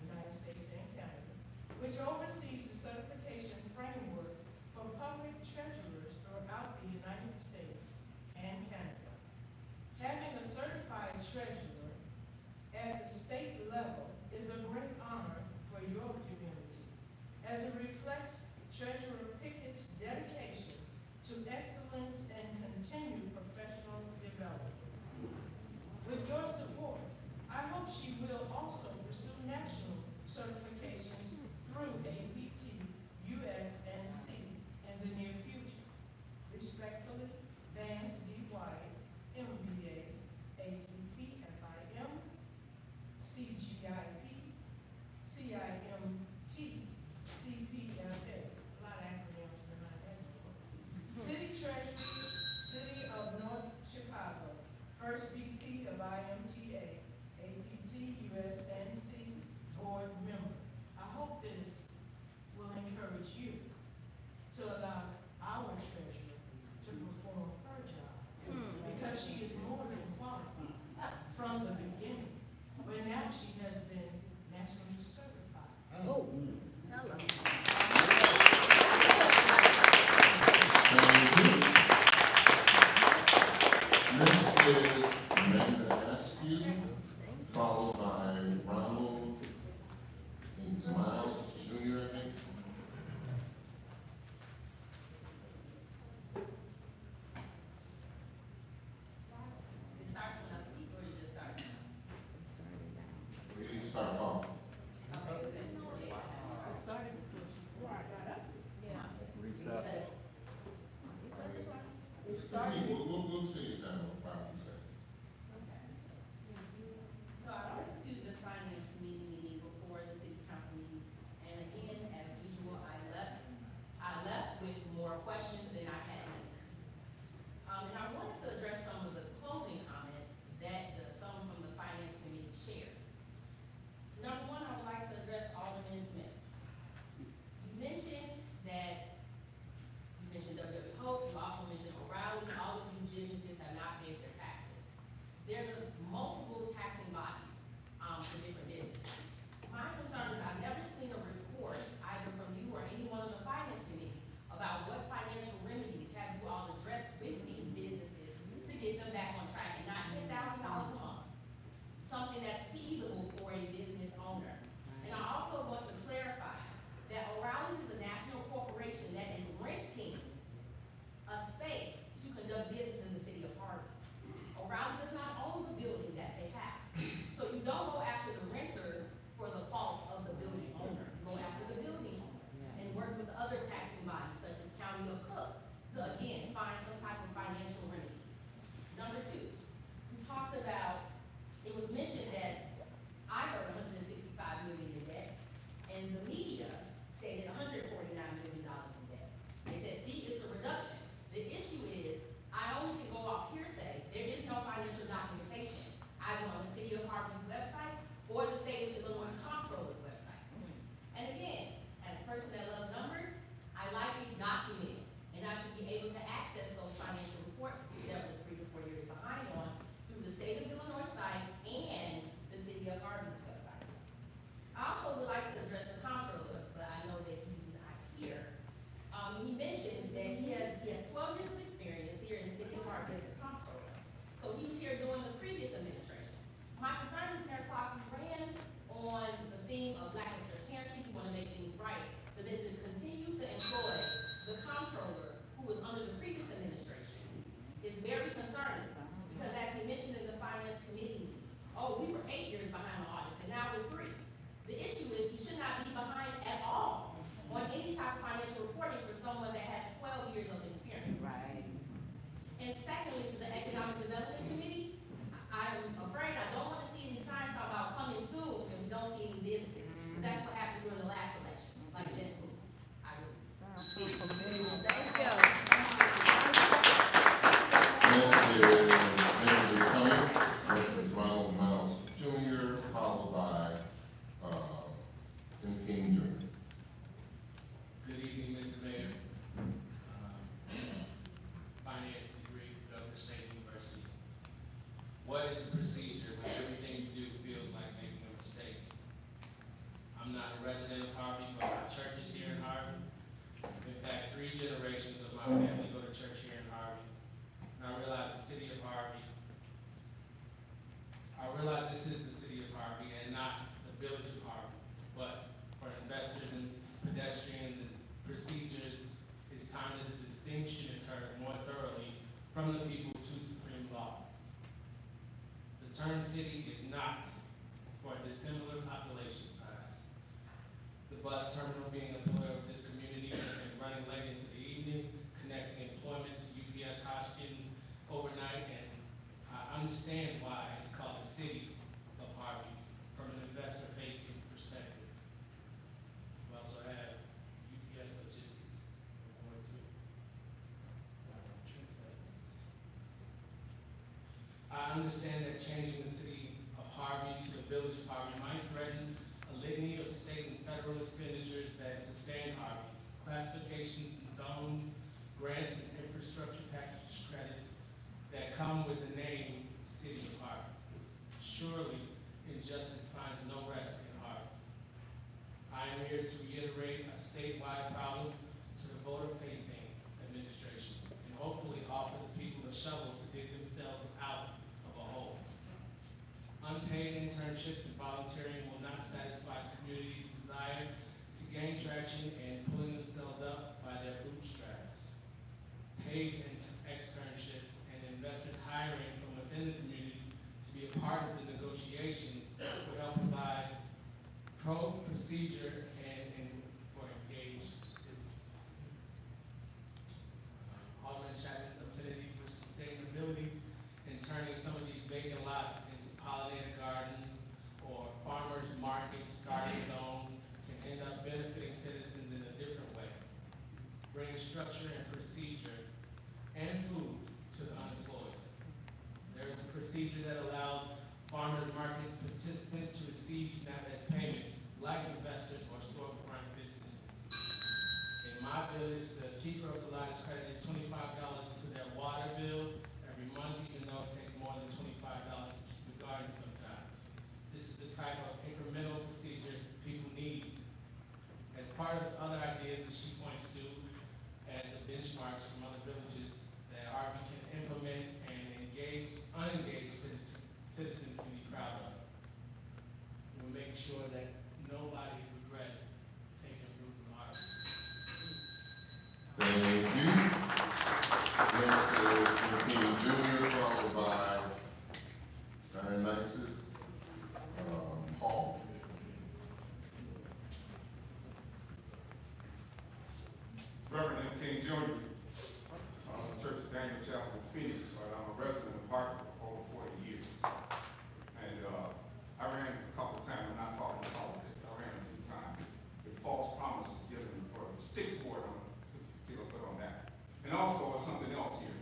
United States and Canada, which oversees the certification framework for public treasurers throughout the United States and Canada. Having a certified treasurer at the state level is a great honor for your community, as it reflects Treasurer Pickett's dedication to excellence and continued professional development. With your support, I hope she will also pursue national certifications through APT, US, and C in the near future. Respectfully, Vance D. White, MBA, ACP, FIM, CGIP, CIMT, CPFA, a lot of acronyms behind that. City Treasurer, City of North Chicago, First VP of IMTA, APT, USNC, Board Member. I hope this will encourage you to allow our treasurer to perform her job, because she is more than qualified from the beginning, but now she has been nationally certified. Oh, hello. Next is Amanda Askew, followed by Ronald Miles Jr., I think. It starts when I speak, or you just start now? We need to start talking. Okay, that's okay. Reset. We'll see exactly what Bobby said. So I went to the finance committee meeting before the city council meeting, and again, as usual, I left with more questions than I had answers. And I wanted to address some of the closing comments that some from the finance committee shared. Number one, I would like to address Alderman Smith. You mentioned WW Hope, you also mentioned O'Reilly, all of these businesses have not paid their taxes. is the procedure when everything you do feels like making a mistake? I'm not a resident of Harvey, but my church is here in Harvey. In fact, 3 generations of my family go to church here in Harvey. And I realize this is the city of Harvey and not the village of Harvey. But for investors and pedestrians and procedures, it's time that the distinction is heard more thoroughly from the people to supreme law. The term city is not for a dissimilar population size. The bus terminal being a pillar of this community and running late into the evening, connecting employment to UPS Hoskins overnight, and I understand why it's called the city of Harvey from an investor-facing perspective. We also have UPS Logistics on board too. I understand that changing the city of Harvey to the village of Harvey might threaten a litany of state and federal expenditures that sustain Harvey, classifications and zones, grants and infrastructure package credits that come with the name City of Harvey. Surely, injustice finds no rest in Harvey. I am here to reiterate a statewide problem to the voter-facing administration and hopefully offer the people a shovel to dig themselves out of a hole. Unpaid internships and volunteering will not satisfy the community's desire to gain traction and pulling themselves up by their bootstraps. Paid externships and investors hiring from within the community to be a part of the negotiations will help provide procedure and for engaged citizens. Alderman Chapman's affinity for sustainability and turning some of these vacant lots into pollinator gardens or farmers markets, garden zones can end up benefiting citizens in a different way, bringing structure and procedure and food to the unemployed. There is a procedure that allows farmers markets participants to receive SNAP as payment, like investors or storefront businesses. In my village, the keeper of the lot is credited $25 to their water bill every month, even though it takes more than $25 to keep the garden sometimes. This is the type of incremental procedure people need. As part of the other ideas that she points to as the benchmarks from other villages that Harvey can implement and unengaged citizens can be proud of. We'll make sure that nobody regrets taking root in Harvey. Thank you. Next is King Jr., followed by Dionysus Hall. Reverend King Jr., Church of Daniel Chapel, Phoenix, but I'm a resident of Hartford for over 40 years. And I ran a couple of times, I'm not talking politics, I ran a few times with false promises given for the 6th ward, people put on that. And also something else here.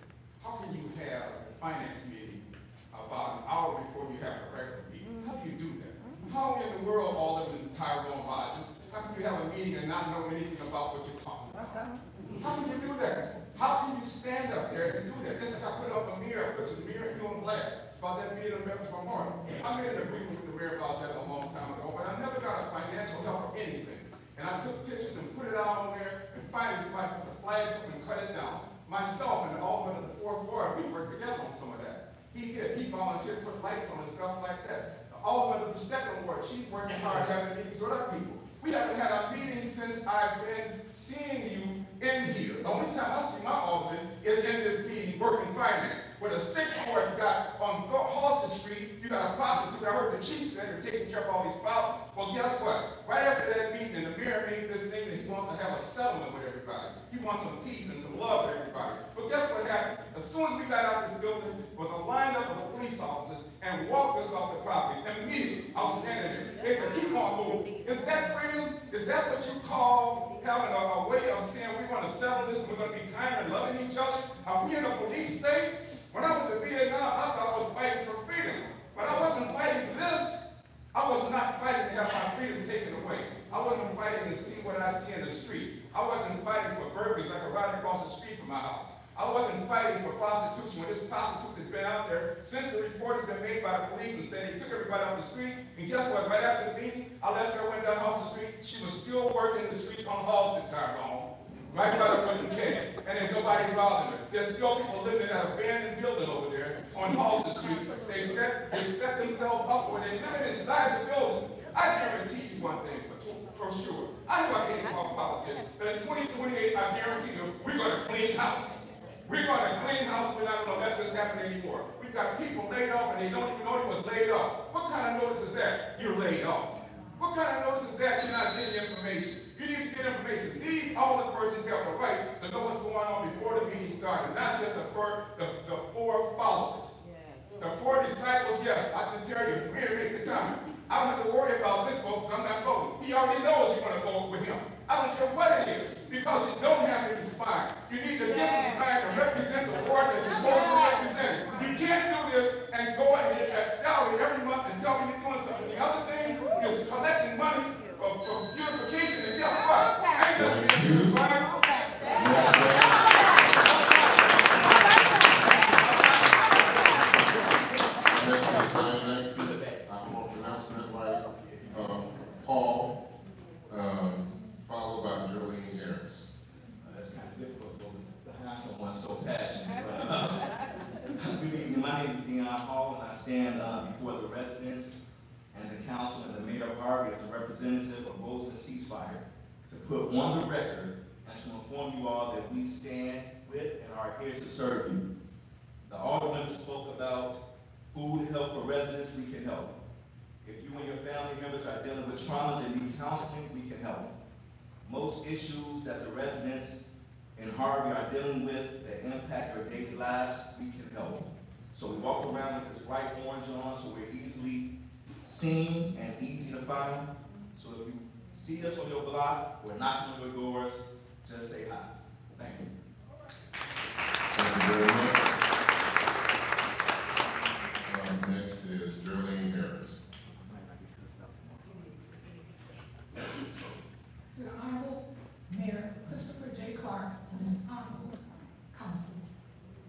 How can you have a finance meeting about an hour before you have a regular meeting? How do you do that? How in the world, Alderman Tyrone Rogers, how can you have a meeting and not know anything about what you're talking about? How can you do that? How can you stand up there and do that? Just as I put up a mirror, put your mirror and you on blast about that being a Veterans Memorial. I made an agreement with the mayor about that a long time ago, but I never got a financial help or anything. And I took pictures and put it out on there, and finally somebody put the flags up and cut it down. Myself and the alderman of the 4th ward, we worked together on some of that. He volunteered to put lights on and stuff like that. The alderman of the 2nd ward, she's working hard having meetings with other people. We haven't had a meeting since I've been seeing you in here. The only time I see my alderman is in this meeting working finance. Where the 6th ward's got on Halsted Street, you got a prostitute. I heard the chief said they're taking care of all these problems. Well, guess what? Right after that meeting, the mayor made this thing that he wants to have a settlement with everybody. He wants some peace and some love with everybody. But guess what happened? As soon as we got out this building, was a lineup of the police officers and walked us off the property. Immediately, I was standing there. They said, keep on moving. Is that freedom? Is that what you call having a way of saying we're going to settle this and we're going to be kind and loving each other? Are we in a police state? When I was in Vietnam, I thought I was fighting for freedom. But I wasn't fighting for this. I was not fighting to have my freedom taken away. I wasn't fighting to see what I see in the street. I wasn't fighting for burgers like a right across the street from my house. I wasn't fighting for prostitution when this prostitute has been out there since the report has been made by the police and said they took everybody off the street. And guess what? Right after the meeting, I left her, went down Halsted Street. She was still working the streets on Halsted, Tyrone. Right by the wooden can. And there's nobody robbing her. There's still people living in that abandoned building over there on Halsted Street. They set themselves up where they're living inside the building. I guarantee you one thing for sure. I know I can't talk politics, but in 2028, I guarantee you, we're going to clean house. We're going to clean house. We're not going to let this happen anymore. We've got people laid off and they don't even know he was laid off. What kind of notice is that? You're laid off. What kind of notice is that? You're not getting information. You need to get information. These all the persons have the right to know what's going on before the meeting started, not just the four followers. The 4 disciples, yes, I can tell you, here, make the comment. I don't have to worry about this vote because I'm not voting. He already knows you're going to vote with him. I don't care what it is, because you don't have any spine. You need to get some spine to represent the ward that you're supposed to represent. You can't do this and go and get that salary every month and tell me you're doing something. The other thing is collecting money from beautification, and guess what? Ain't nothing being beautified. Paul, followed by Julian Harris. That's kind of difficult to have someone so passionate. Good evening, my name is Dion Hall, and I stand before the residents and the council and the mayor of Harvey as the representative of Roseland Ceasefire to put on the record and to inform you all that we stand with and are here to serve you. The alderman spoke about food and help for residents. We can help. If you and your family members are dealing with traumas and need counseling, we can help. Most issues that the residents in Harvey are dealing with that impact their daily lives, we can help. So we walk around with this bright orange on, so we're easily seen and easy to find. So if you see us on your block, we're knocking on your doors, just say hi. Thank you. Thank you very much. Next is Julian Harris. To the Honorable Mayor Christopher J. Clark and this Honorable Council,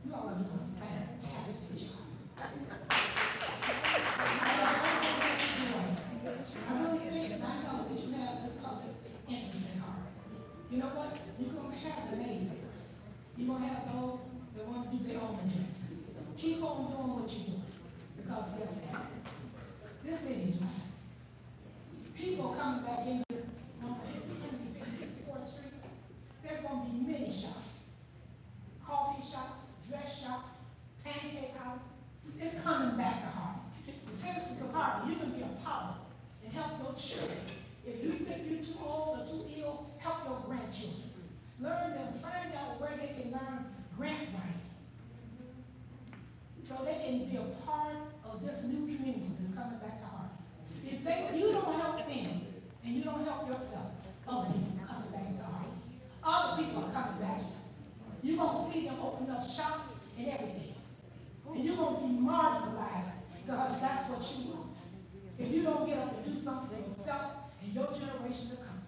you all are doing a fantastic job. I really think, and I know that you have this public interest in heart. You know what? You're going to have the naysayers. You're going to have those that want to do their own agenda. Keep on doing what you're doing, because guess what? This city is right. People coming back in here on 54th Street, there's going to be many shops. Coffee shops, dress shops, pancake houses. It's coming back to Harvey. The citizens of Harvey, you can be a part of it and help your children. If you think you're too old or too ill, help your grandchildren. Learn them, find out where they can learn grant writing, so they can be a part of this new community that's coming back to Harvey. If you don't help them and you don't help yourself, other people are coming back to Harvey. Other people are coming back here. You're going to see them open up shops and everything. And you're going to be marginalized because that's what you want. If you don't get up and do something for yourself and your generation to come,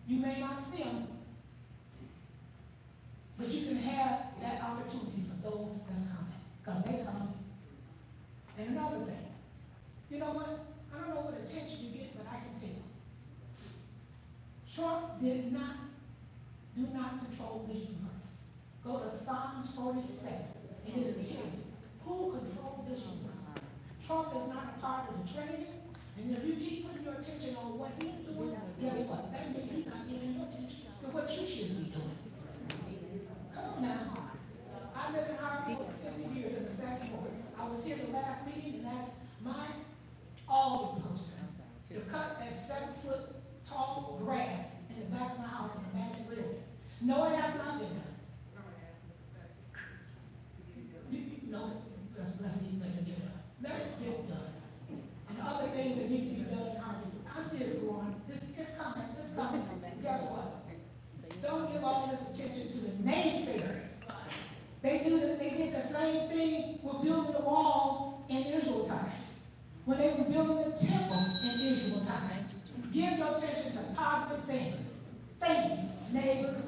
you may not see them, but you can have that opportunity for those that's coming, because they coming. And another thing, you know what? I don't know what attention you get, but I can tell. Trump do not control this universe. Go to Psalms 47, and it will tell you who controls this universe. Trump is not a part of the Trinity, and if you keep putting your attention on what he's doing, guess what? That means you're not giving your attention to what you should be doing. Come on now. I lived in Harvey for 50 years in the second ward. I was here the last meeting and asked my alder person to cut that 7-foot tall grass in the back of my house in the back of the building. No, it has not been done. No, let's see, let it get done. Let it get done. And other things that need to be done in Harvey. I see it's growing. It's coming. It's coming. Guess what? Don't give all this attention to the naysayers. They did the same thing with building the wall in Israel time. When they was building the temple in Israel time. Give your attention to positive things. Thank you, neighbors.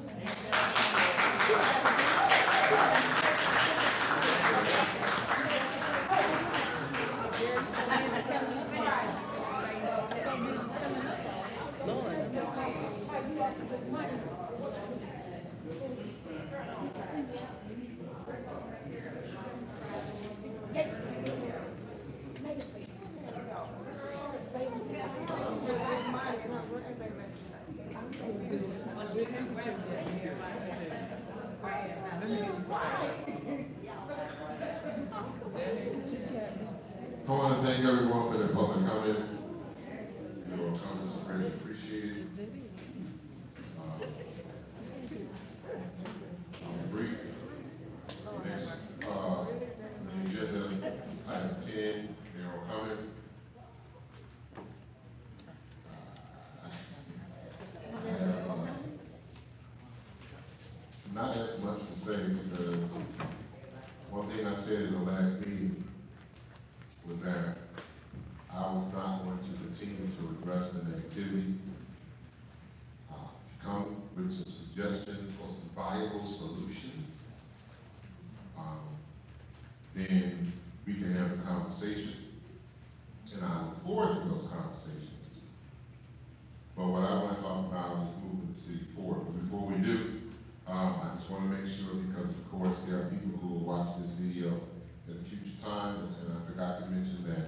I want to thank everyone for their public comment. Your comments are greatly appreciated. I'll be brief. Next, on the agenda, item 10, narrow comment. I have not as much to say because one thing I said in the last meeting was that I was not going to continue to address the negativity. Come with some suggestions or some viable solutions, then we can have a conversation, and I look forward to those conversations. But what I want to talk about is moving the city forward. But before we do, I just want to make sure, because of course there are people who will watch this video at a future time, and I forgot to mention that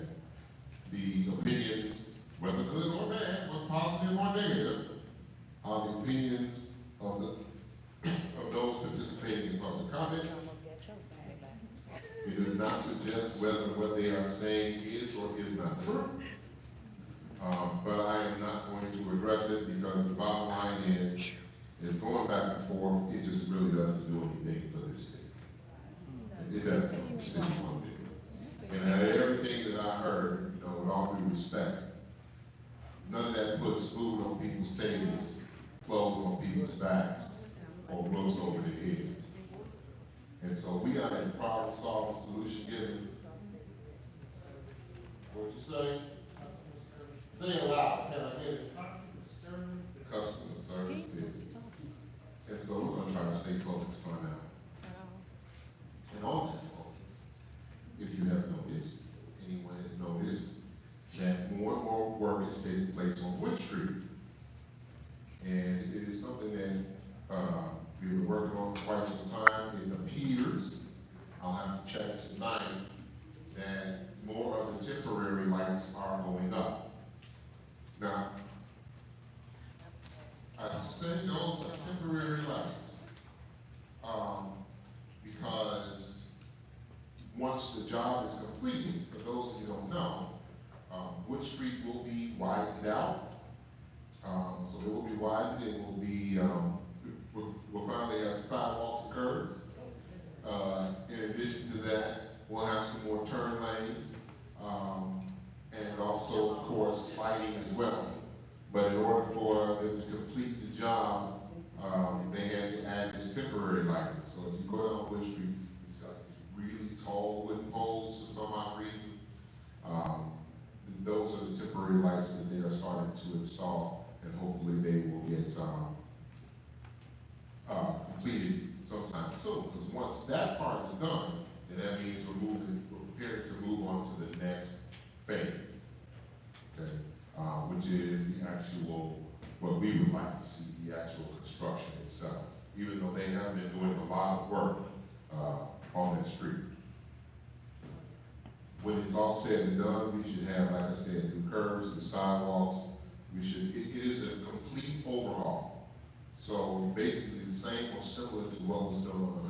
the opinions, whether good or bad, whether positive or negative, are the opinions of those participating in public comment. It does not suggest whether what they are saying is or is not true. But I am not going to address it because the bottom line is going back and forth, it just really doesn't do anything for this city. It doesn't do the city one bit. And everything that I heard, with all due respect, none of that puts food on people's tables, clothes on people's backs, or roofs over their heads. And so we are in problem solving, solution giving. What'd you say? Say it loud, can I hear it? Customer service business. And so we're going to try to stay focused on that. And on that focus, if you have noticed, anyone has noticed, that more and more work is taking place on Wood Street. And it is something that we've been working on for quite some time. It appears, I'll have to check tonight, that more of the temporary lights are going up. Now, I say those are temporary lights because once the job is completed, for those of you who don't know, Wood Street will be widened out. So it will be widened. It will be, we'll finally have sidewalks and curbs. In addition to that, we'll have some more turn lanes, and also, of course, lighting as well. But in order for them to complete the job, they had to add this temporary lighting. So if you go down Wood Street, it's got these really tall wooden poles for some odd reason. Those are the temporary lights that they are starting to install, and hopefully they will get completed sometime soon. Because once that part is done, then that means we're prepared to move on to the next phase, okay? Which is the actual, what we would like to see, the actual construction itself, even though they have been doing a lot of work on that street. When it's all said and done, we should have, like I said, new curbs, new sidewalks. It is a complete overhaul. So basically the same or similar to what was done on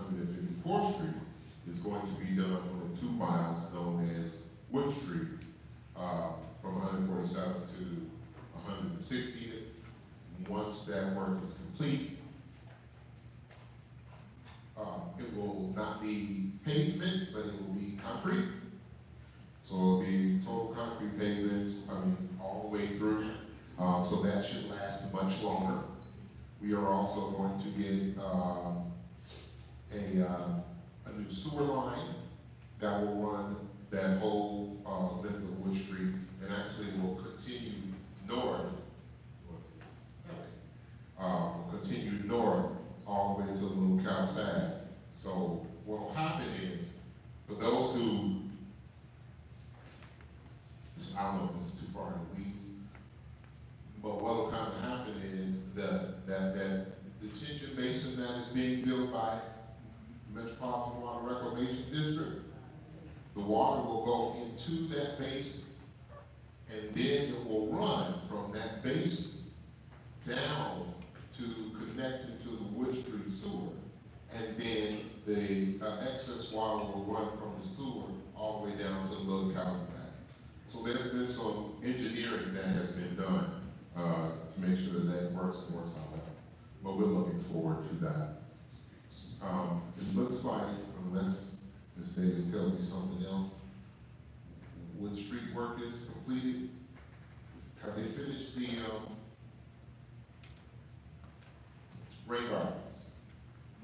154th Street is going to be done on the 2 miles known as Wood Street, from 147 to 160th. Once that work is complete, it will not be pavement, but it will be concrete. So it'll be total concrete pavements, all the way through. So that should last much longer. We are also going to get a new sewer line that will run that whole length of Wood Street, and actually will continue north. Will continue north all the way to Little Calsad. So what will happen is, for those who, I don't know if this is too far in the weeds, but what will kind of happen is that detention basin that is being built by Metropolitan Water Reclamation District, the water will go into that basin, and then it will run from that basin down to connect connected to the Wood Street sewer. And then the excess water will run from the sewer all the way down to the Little County back. So there's been some engineering that has been done to make sure that works and works out well. But we're looking forward to that. It looks like, unless Ms. Davis tells me something else, Wood Street work is completed. Have they finished the rain gardens?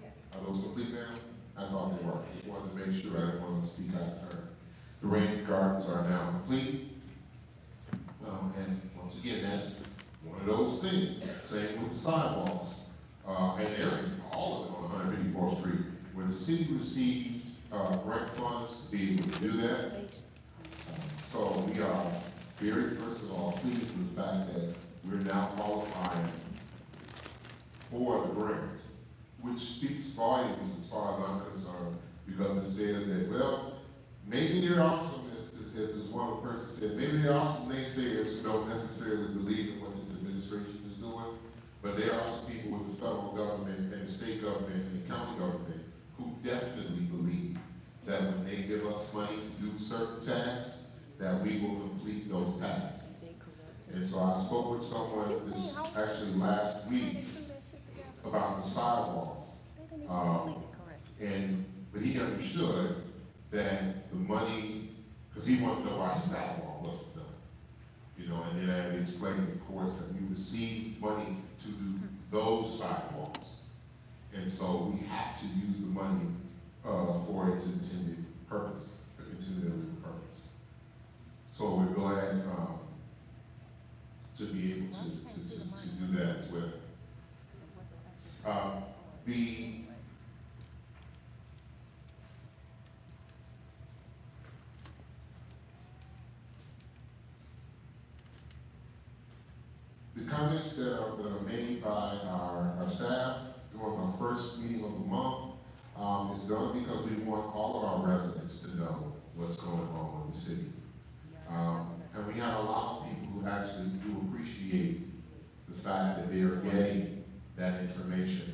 Yes. Are those complete now? I thought they were. Just wanted to make sure I didn't want to speak out of turn. The rain gardens are now complete. And once again, that's one of those things. Same with the sidewalks. And all of them on 154th Street, where the city received grant funds to be able to do that. So we are very, first of all, pleased with the fact that we're now qualifying for the grants, which speaks volumes as far as I'm concerned, because it says that, well, maybe there are some, as one person said, maybe there are some naysayers who don't necessarily believe in what this administration is doing, but there are some people with the federal government and the state government and the county government who definitely believe that when they give us money to do certain tasks, that we will complete those tasks. And so I spoke with someone this actually last week about the sidewalks. But he understood that the money, because he wanted to know why the sidewalk wasn't done. And then I had explained, of course, that we received money to do those sidewalks. And so we have to use the money for its intended purpose, So we're glad to be able to do that as well. The comments that are made by our staff during our first meeting of the month is done because we want all of our residents to know what's going on in the city. And we have a lot of people who actually do appreciate the fact that they are getting that information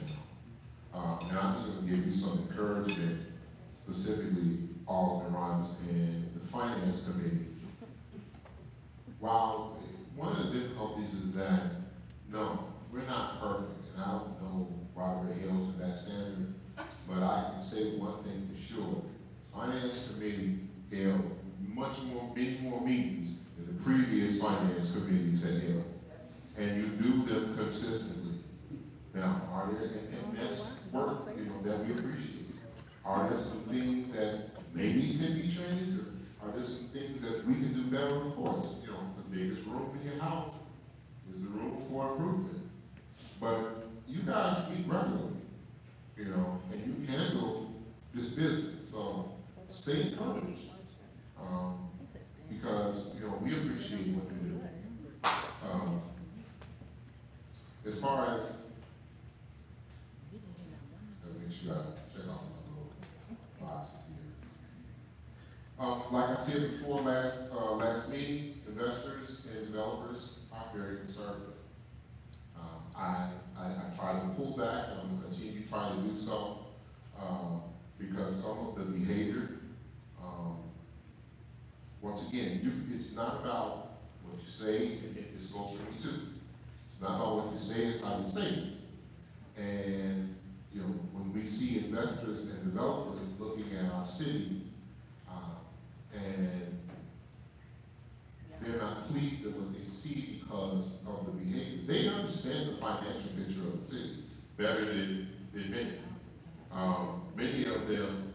now. And I'm just going to give you some encouragement, specifically Alderman Rogers and the Finance Committee. While one of the difficulties is that, no, we're not perfect, and I don't know why we're held to that standard, but I can say one thing for sure. Finance Committee held many more meetings than the previous finance committees had held. And you do them consistently. Now, are there, and that's work, that we appreciate. Are there some things that maybe can be changed, or are there some things that we can do better? Of course, the biggest room in your house is the room for improvement. But you guys meet regularly, and you handle this business, so stay encouraged. Because, we appreciate what you do. As far as, let me make sure I check off my little boxes here. Like I said before, last meeting, investors and developers are very conservative. I try to pull back, and I'm going to continue to try to do so, because some of the behavior, once again, it's not about what you say, it's goes for me too. It's not about what you say, it's how you say it. And, when we see investors and developers looking at our city, and they're not pleased at what they see because of the behavior, they understand the financial picture of the city better than many. Many of them,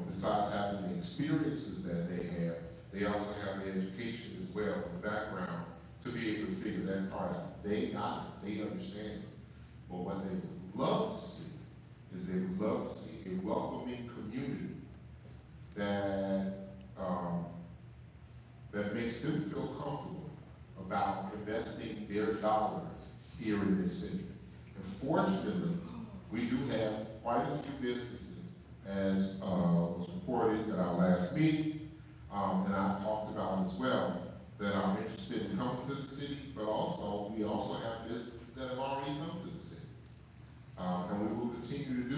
besides having the experiences that they have, they also have the education as well, the background, to be able to figure that part out. They got it, they understand it. But what they would love to see is they would love to see a welcoming community that makes them feel comfortable about investing their dollars here in this city. And fortunately, we do have quite a few businesses, as was reported at our last meeting, and I talked about as well, that are interested in coming to the city, but also, we also have businesses that have already come to the city.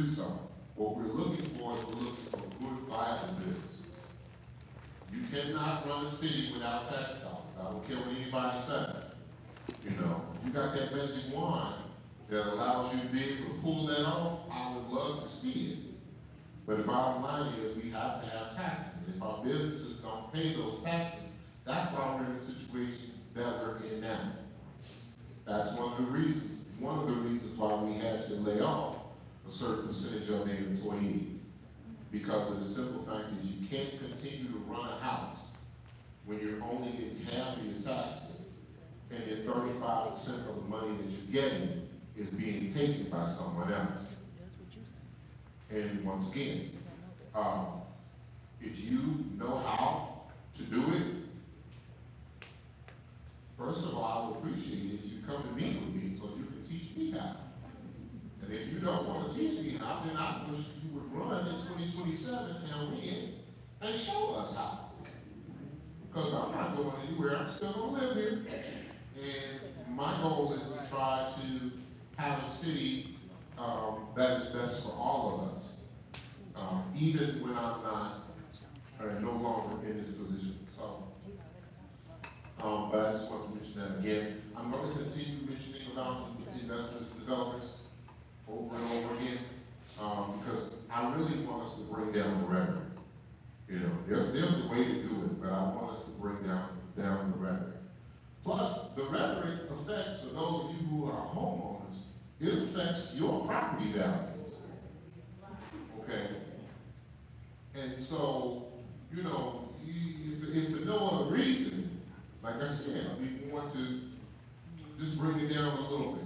do something. What we're looking for is we're looking for good, viable businesses. You cannot run a city without tax dollars. I don't care what anybody says. You know, you got that magic wand that allows you to be able to pull that off. I would love to see it. But the bottom line is we have to have taxes. If our businesses don't pay those taxes, that's why we're in the situation that we're in now. That's one of the reasons why we had to lay off a certain percentage of their employees. Because of the simple fact is you can't continue to run a house when you're only getting half of your taxes and then 35% of the money that you're getting is being taken by someone else. And once again, if you know how to do it, first of all, I would appreciate it if you come to meet with me so you can teach me how. And if you don't want to teach me how, then I wish you would run in 2027 and win and show us how. Because I'm not going anywhere, I'm still going to live here. And my goal is to try to have a city that is best for all of us, even when I'm not, no longer in this position. So, but I just want to mention that again. I'm going to continue mentioning about investments and developers over and over again, because I really want us to bring down the rhetoric. You know, there's a way to do it, but I want us to bring down the rhetoric. Plus, the rhetoric affects, for those of you who are homeowners, it affects your property values. Okay? And so, you know, if for no other reason, like I said, we want to just bring it down a little bit.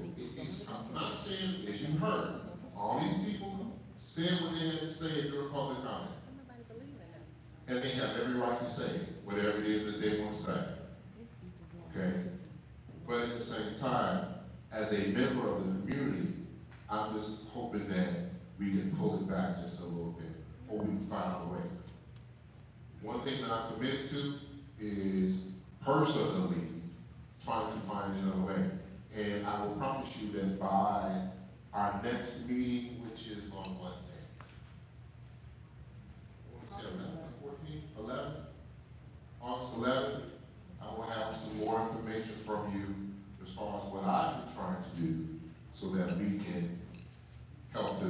I'm not saying, as you heard, all these people said what they had to say during public comment. And they have every right to say whatever it is that they want to say. Okay? But at the same time, as a member of the community, I'm just hoping that we can pull it back just a little bit, or we can find other ways. One thing that I'm committed to is personally trying to find another way. And I will promise you that by our next meeting, which is on what day? I want to say 11th, 14th, 11th? August 11th, I will have some more information from you as far as what I've been trying to do so that we can help to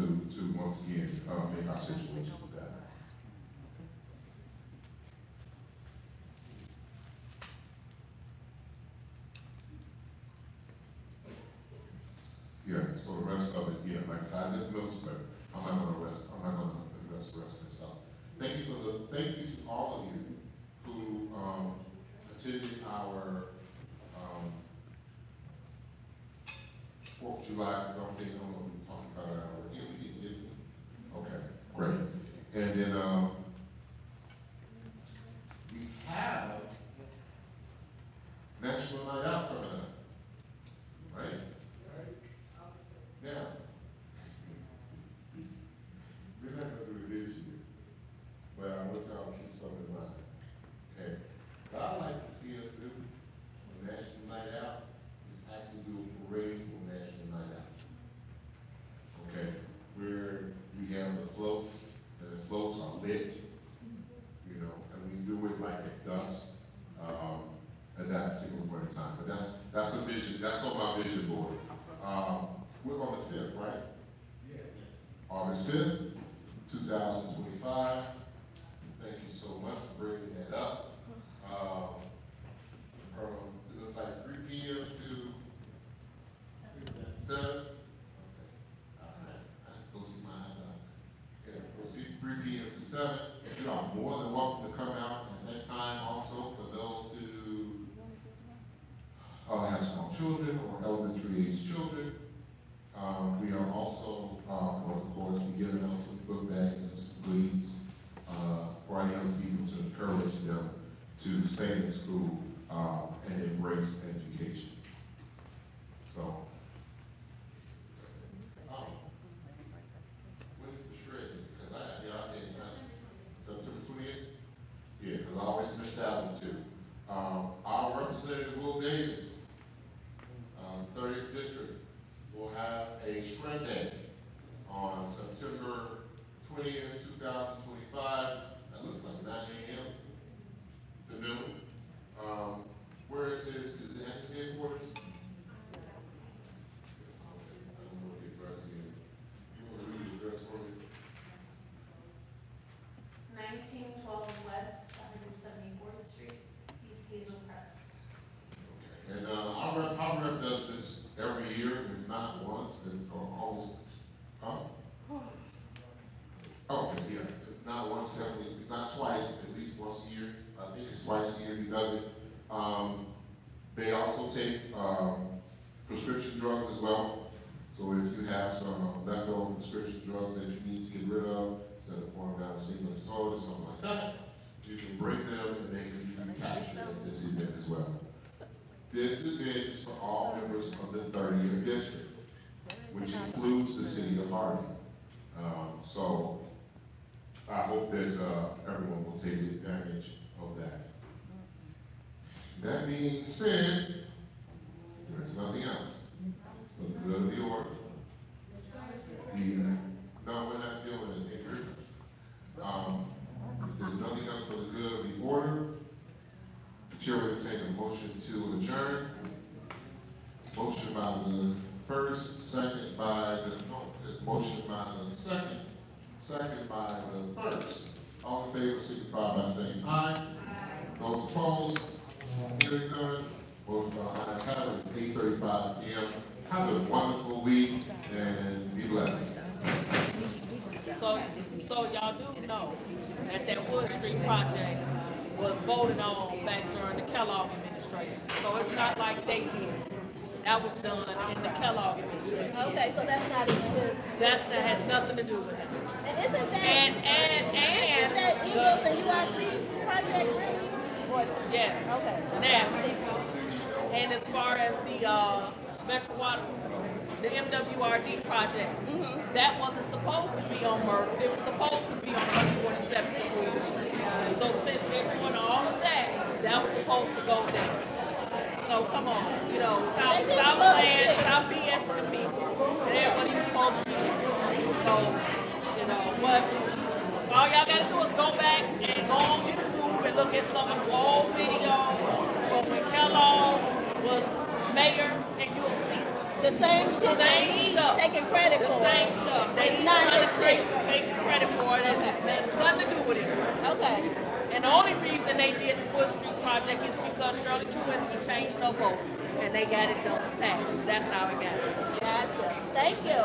once again, make our situation better. Yeah, so the rest of it, yeah, like I said, I did notes, but I'm not gonna address the rest of this stuff. Thank you to all of you who, attended our, 4th of July, I don't know if we talked about it already. Yeah, we did, didn't we? Okay, great. And then, we have National Night Out coming up, right? Now, we're not gonna do it this year, but I want y'all to keep something in mind, okay? What I'd like to see us do on National Night Out is actually do a parade on National Night Out. Okay, where we have the floats, and the floats are lit, you know, and we do it like at dusk, at that particular point in time. But that's a vision, that's on my vision board. We're on the 5th, right? Yes. August 5th, 2025. Thank you so much for bringing that up. It's like 3 p.m. to 7. Okay. All right. I go see my okay. Go see 3 p.m. to 7. You are more than welcome to come out at that time also for those who have small children or elementary age children. We are also, of course, we give out some book bags and some goodies for our young people to encourage them to stay in school and embrace education. So, when is the shred? Because I can't find it. September 28th? Yeah, because I always miss that one too. Our representative, Will Davis, 30th District, will have a shred day on September 20th, 2025. That looks like 9 a.m. to noon. Where is this? Is it at his headquarters? I don't know what the address is. You want to read the address for me? 1912 West, 174th Street, East Hazel Press. Okay. And our rep does this every year, if not once, or almost. Huh? Okay, yeah. If not once, definitely. If not twice, at least once a year. I think it's twice a year he does it. They also take prescription drugs as well. So if you have some leftover prescription drugs that you need to get rid of, instead of pouring down a single toilet or something like that, you can bring them and they can be captured at this event as well. This event is for all members of the 30th district, which includes the city of Harvey. So I hope that everyone will take advantage of that. That being said, there's nothing else. For the good of the order. No, we're not dealing with anything. If there's nothing else for the good of the order, the chair will entertain a motion to adjourn. Motion by the first, second by the, no, it says motion by the second by the first. All in favor, signify by saying aye. Those opposed, hearing none, vote by ayes have it. It's 8:35 p.m. Have a wonderful week and be blessed. So y'all do know that Wood Street project was voted on back during the Kellogg administration. So it's not like they did it. That was done in the Kellogg administration. Okay, so that's not even. That has nothing to do with it. And isn't that? And isn't that Eagles and URC project really? Yeah. Okay. Now, and as far as the special water, the MWRD project, that wasn't supposed to be on Myrtle. It was supposed to be on 147th Street. So since everyone, all of that was supposed to go there. So come on, stop playing, stop BSing the people. And everybody supposed to be there. So, what all y'all gotta do is go back and go on YouTube and look at some of the old videos from when Kellogg was mayor, and you'll see the same shit. Same stuff. Taking credit for the same stuff. They not trying his to shit. take credit for it, and it has nothing to do with it. Okay. And the only reason they did the Wood Street project is because Shirley Truinsky changed her vote, and they got it done to pass. That's how it got. Gotcha. Thank you.